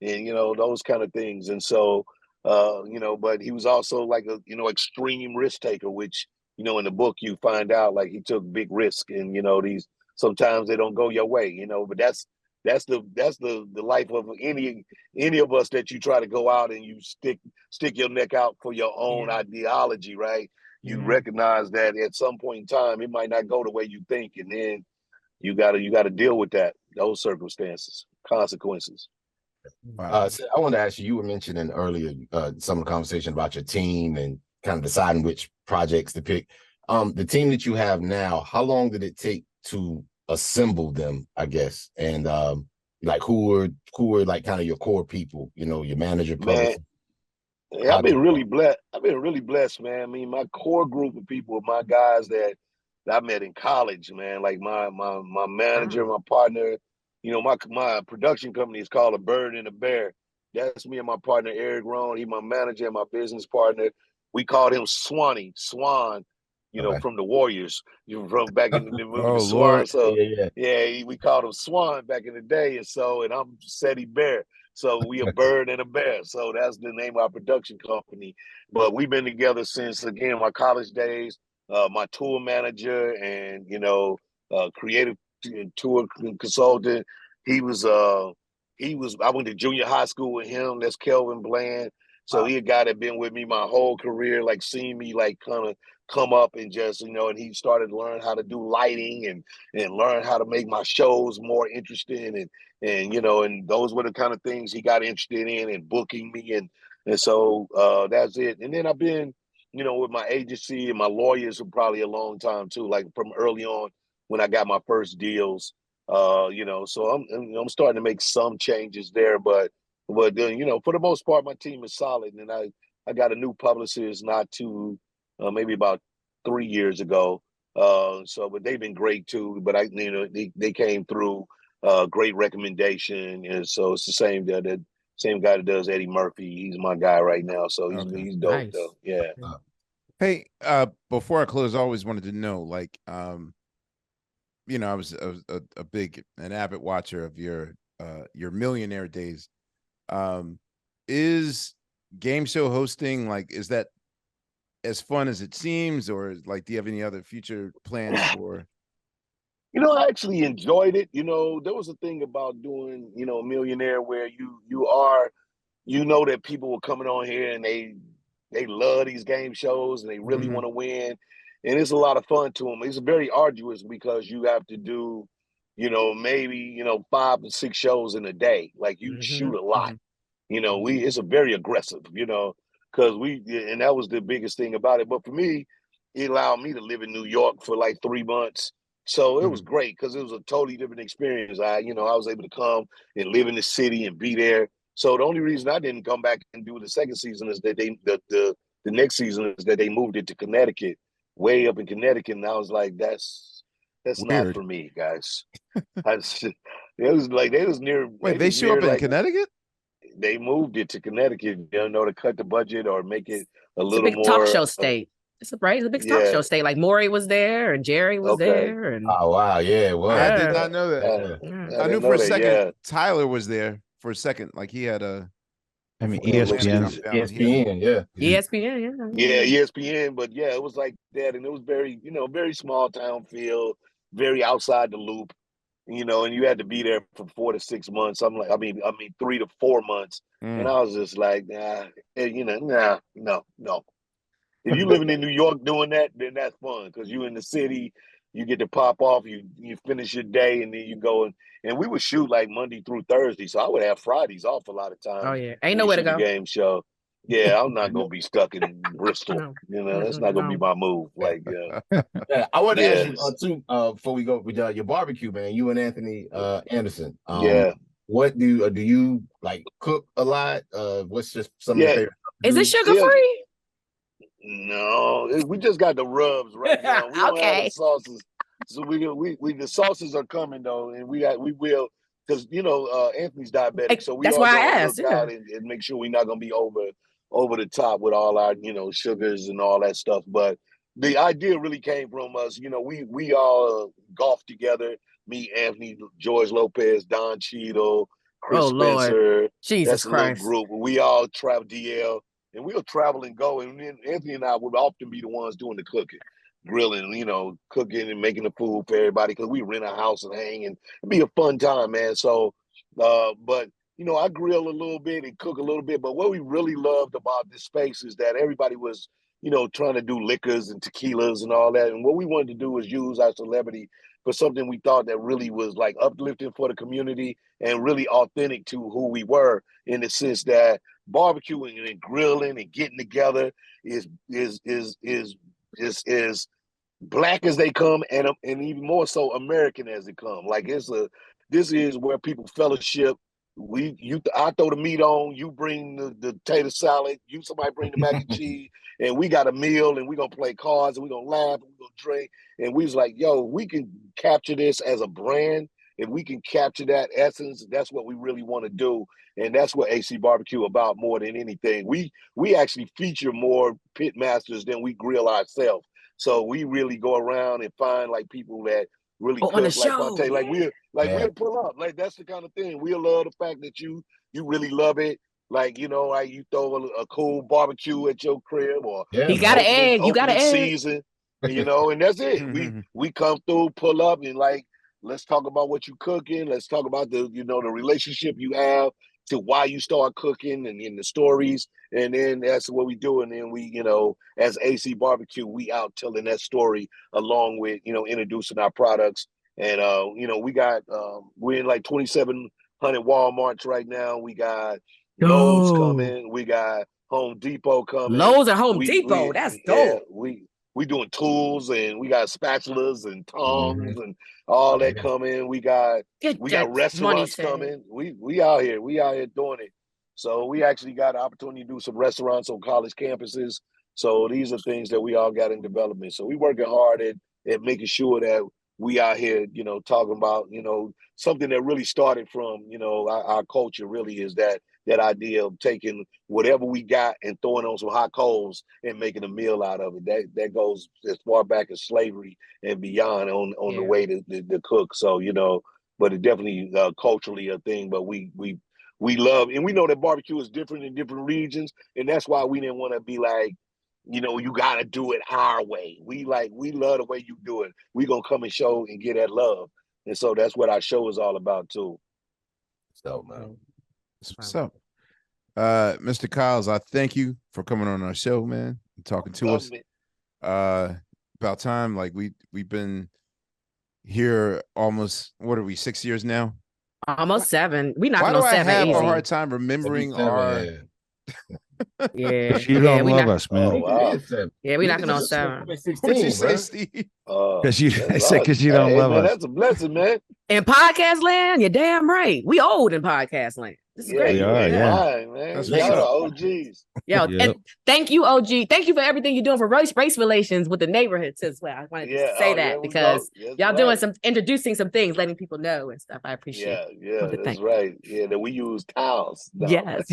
those kind of things. And so, but he was also like a, extreme risk taker, which, in the book you find out like he took big risk, and, these sometimes they don't go your way, but that's the life of any of us, that you try to go out and you stick your neck out for your own ideology, right? You recognize that at some point in time it might not go the way you think, and then you gotta deal with those circumstances, consequences. Wow. So I want to ask you, you were mentioning earlier some of the conversation about your team and kind of deciding which projects to pick. The team that you have now, how long did it take to assemble them, I guess? And like who were like kind of your core people, your manager, publisher? Yeah, I've been really blessed, man. I mean, my core group of people are my guys that I met in college, man. Like my manager, my partner, my production company is called A Bird and a Bear. That's me and my partner Eric Rohn. He's my manager and my business partner. We called him Swan, from the Warriors, from back in the movie The Swan. Lord. So we called him Swan back in the day. And I'm Cedric Bear. So we A Bird and a Bear. So that's the name of our production company. But we've been together since, again, my college days. My tour manager and creative tour consultant. I went to junior high school with him. That's Kelvin Bland. So he a guy that been with me my whole career, like seeing me like kind of come up and just, and he started to learn how to do lighting and learn how to make my shows more interesting. And those were the kind of things he got interested in and booking me. And so that's it. And then I've been, with my agency and my lawyers for probably a long time too, like from early on when I got my first deals, so I'm starting to make some changes there, but for the most part, my team is solid. And I got a new publicist not too, maybe about 3 years ago. But they've been great too, but they came through, great recommendation. And so it's the same guy that does Eddie Murphy. He's my guy right now. So he's dope though. Yeah. Hey, before I close, I always wanted to know, like, I was an avid watcher of your Millionaire days. Is game show hosting, like, is that as fun as it seems, or like, do you have any other future plans for? I actually enjoyed it. There was a thing about doing, Millionaire where you are, that people were coming on here and they love these game shows and they really want to win. And it's a lot of fun to them. It's very arduous because you have to do, maybe, 5 to 6 shows in a day. Like you shoot a lot, it's a very aggressive, because and that was the biggest thing about it. But for me, it allowed me to live in New York for like 3 months. So it was great because it was a totally different experience. I was able to come and live in the city and be there. So the only reason I didn't come back and do the second season is that the next season is that they moved it to Connecticut, way up in Connecticut. And I was like, that's Weird. Not for me, guys. It was near. Wait, they show up in Connecticut? They moved it to Connecticut, to cut the budget or make it a little big more talk show state. It's a big talk show state. Like Maury was there and Jerry was there. And oh wow, yeah, well, I did not know that. I knew for a second Tyler was there for a second. Like he had ESPN, ESPN, ESPN. But it was like that, and it was very, very small town feel. very outside the loop, you know, and you had to be there for 4 to 6 months. I mean 3 to 4 months. And I was just like, nah, you know, no. If you living in New York doing that, then that's fun because you in the city, you get to pop off, you finish your day, and then you go and we would shoot like Monday through Thursday, so I would have Fridays off a lot of times. Oh yeah, ain't nowhere to go. Game show. Yeah, I'm not gonna be stuck in Bristol. No. You know, that's not gonna be my move. Like, yeah, I want to ask you too before we go with your barbecue, man. You and Anthony Anderson. What do you like cook a lot? What's just some of your favorite? Is it sugar free? No, we just got the rubs right now. We don't have the sauces, so we the sauces are coming though, and we will because you know Anthony's diabetic, so that's why I asked. Out and make sure we're not gonna be over the top with all our sugars and all that stuff. But the idea really came from us. You know, we all golf together. Me, Anthony, George Lopez, Don Cheadle, Chris Spencer. Lord. Jesus Christ! Group. We all travel DL. And we'll travel and go. And then Anthony and I would often be the ones doing the cooking, grilling, cooking and making the food for everybody because we rent a house and hang and it'd be a fun time, man. So, but, I grill a little bit and cook a little bit. But what we really loved about this space is that everybody was, trying to do liquors and tequilas and all that. And what we wanted to do was use our celebrity for something we thought that really was like uplifting for the community and really authentic to who we were in the sense that barbecuing and grilling and getting together is black as they come and even more so American as they come. Like this is where people fellowship. I throw the meat on, you bring the tater salad, somebody bring the mac and cheese, and we got a meal and we're gonna play cards and we're gonna laugh and we're gonna drink. And we was like, yo, we can capture this as a brand. If we can capture that essence, that's what we really want to do. And that's what AC Barbecue about more than anything. We actually feature more pit masters than we grill ourselves. So we really go around and find like people that really cook, on the show. Like we'll pull up. Like that's the kind of thing. We'll love the fact that you really love it. Like, like you throw a cool barbecue at your crib or you got an egg. You got an egg. Season, and that's it. We come through, pull up and like, let's talk about what you cooking. Let's talk about the relationship you have to why you start cooking and in the stories. And then that's what we do. And then we, as AC Barbecue, we out telling that story along with, introducing our products. And, we got, we're in like 2,700 Walmarts right now. We got Lowe's coming. We got Home Depot coming. Lowe's and Home Depot. That's dope. Yeah, we doing tools and we got spatulas and tongs and all that coming. We got restaurants coming. We out here. We out here doing it. So we actually got an opportunity to do some restaurants on college campuses. So these are things that we all got in development. So we working hard at making sure that we out here, talking about, something that really started from, our culture really is that idea of taking whatever we got and throwing on some hot coals and making a meal out of it. That goes as far back as slavery and beyond on the way to cook. So, but it definitely culturally a thing, but we love, and we know that barbecue is different in different regions. And that's why we didn't want to be like, you got to do it our way. We love the way you do it. We going to come and show and get that love. And so that's what our show is all about too. So, man. What's up? Mr. Kyles, I thank you for coming on our show, man, and talking to us. About time. Like we've been here almost, what are we, 6 years now? Almost 7. We knocking on 7. Why do I have easy. a hard time remembering our Yeah, you don't love us, man. Oh, wow. Yeah, we knocking on 7. What did you say, Steve? Because you don't love us. That's a blessing, man. In podcast land, you're damn right. We old in podcast land. This is great. We are, man. That's OGs. Yo, and thank you, OG. Thank you for everything you're doing for race relations with the neighborhoods as well. I wanted to say that because y'all doing introducing some things, letting people know and stuff. I appreciate it. Yeah, that's right. Yeah, that we use towels. No. Yes.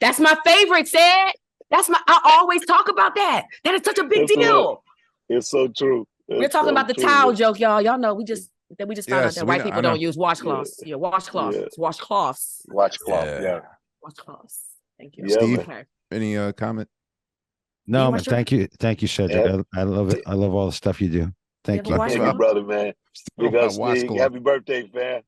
That's my favorite, Sid. I always talk about that. That is such a big deal. It's so true. We're talking about the towel joke, y'all. Y'all know we just found out that white people don't use washcloths. Yeah, washcloths. It's washcloths. Washcloth, Washcloths. Thank you. Steve, okay. Any comment? No, but thank you, Cedric. I love it. I love all the stuff you do. Thank you. Thank you, brother, man. Big up, Steve. Happy birthday, fam.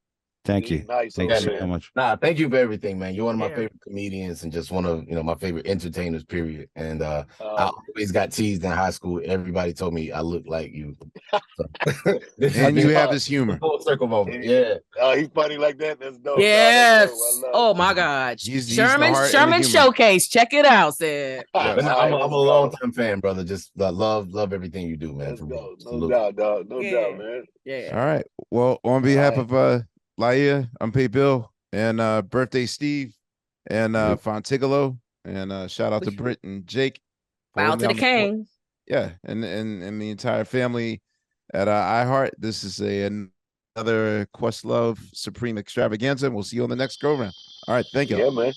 Thank you. Nice. Thank you so much. Nah, thank you for everything, man. You're one of my favorite comedians and just one of my favorite entertainers, period. And I always got teased in high school. Everybody told me I look like you. So, and you have this humor. Full circle moment. Yeah. He's funny like that. That's dope. Yes. That's dope. Oh my God. He's Sherman Showcase. Check it out, Sid. I'm a long-time fan, brother. Just love everything you do, man. No doubt, dog. No doubt, man. Yeah. All right. Well, on behalf of Laia, Unpaid Bill, and Birthday Steve, and Fontigolo, and shout out to Britt and Jake. Bow to the king. Yeah, and the entire family at iHeart. This is another Questlove Supreme extravaganza, and we'll see you on the next go round. All right, thank you. Yeah, man.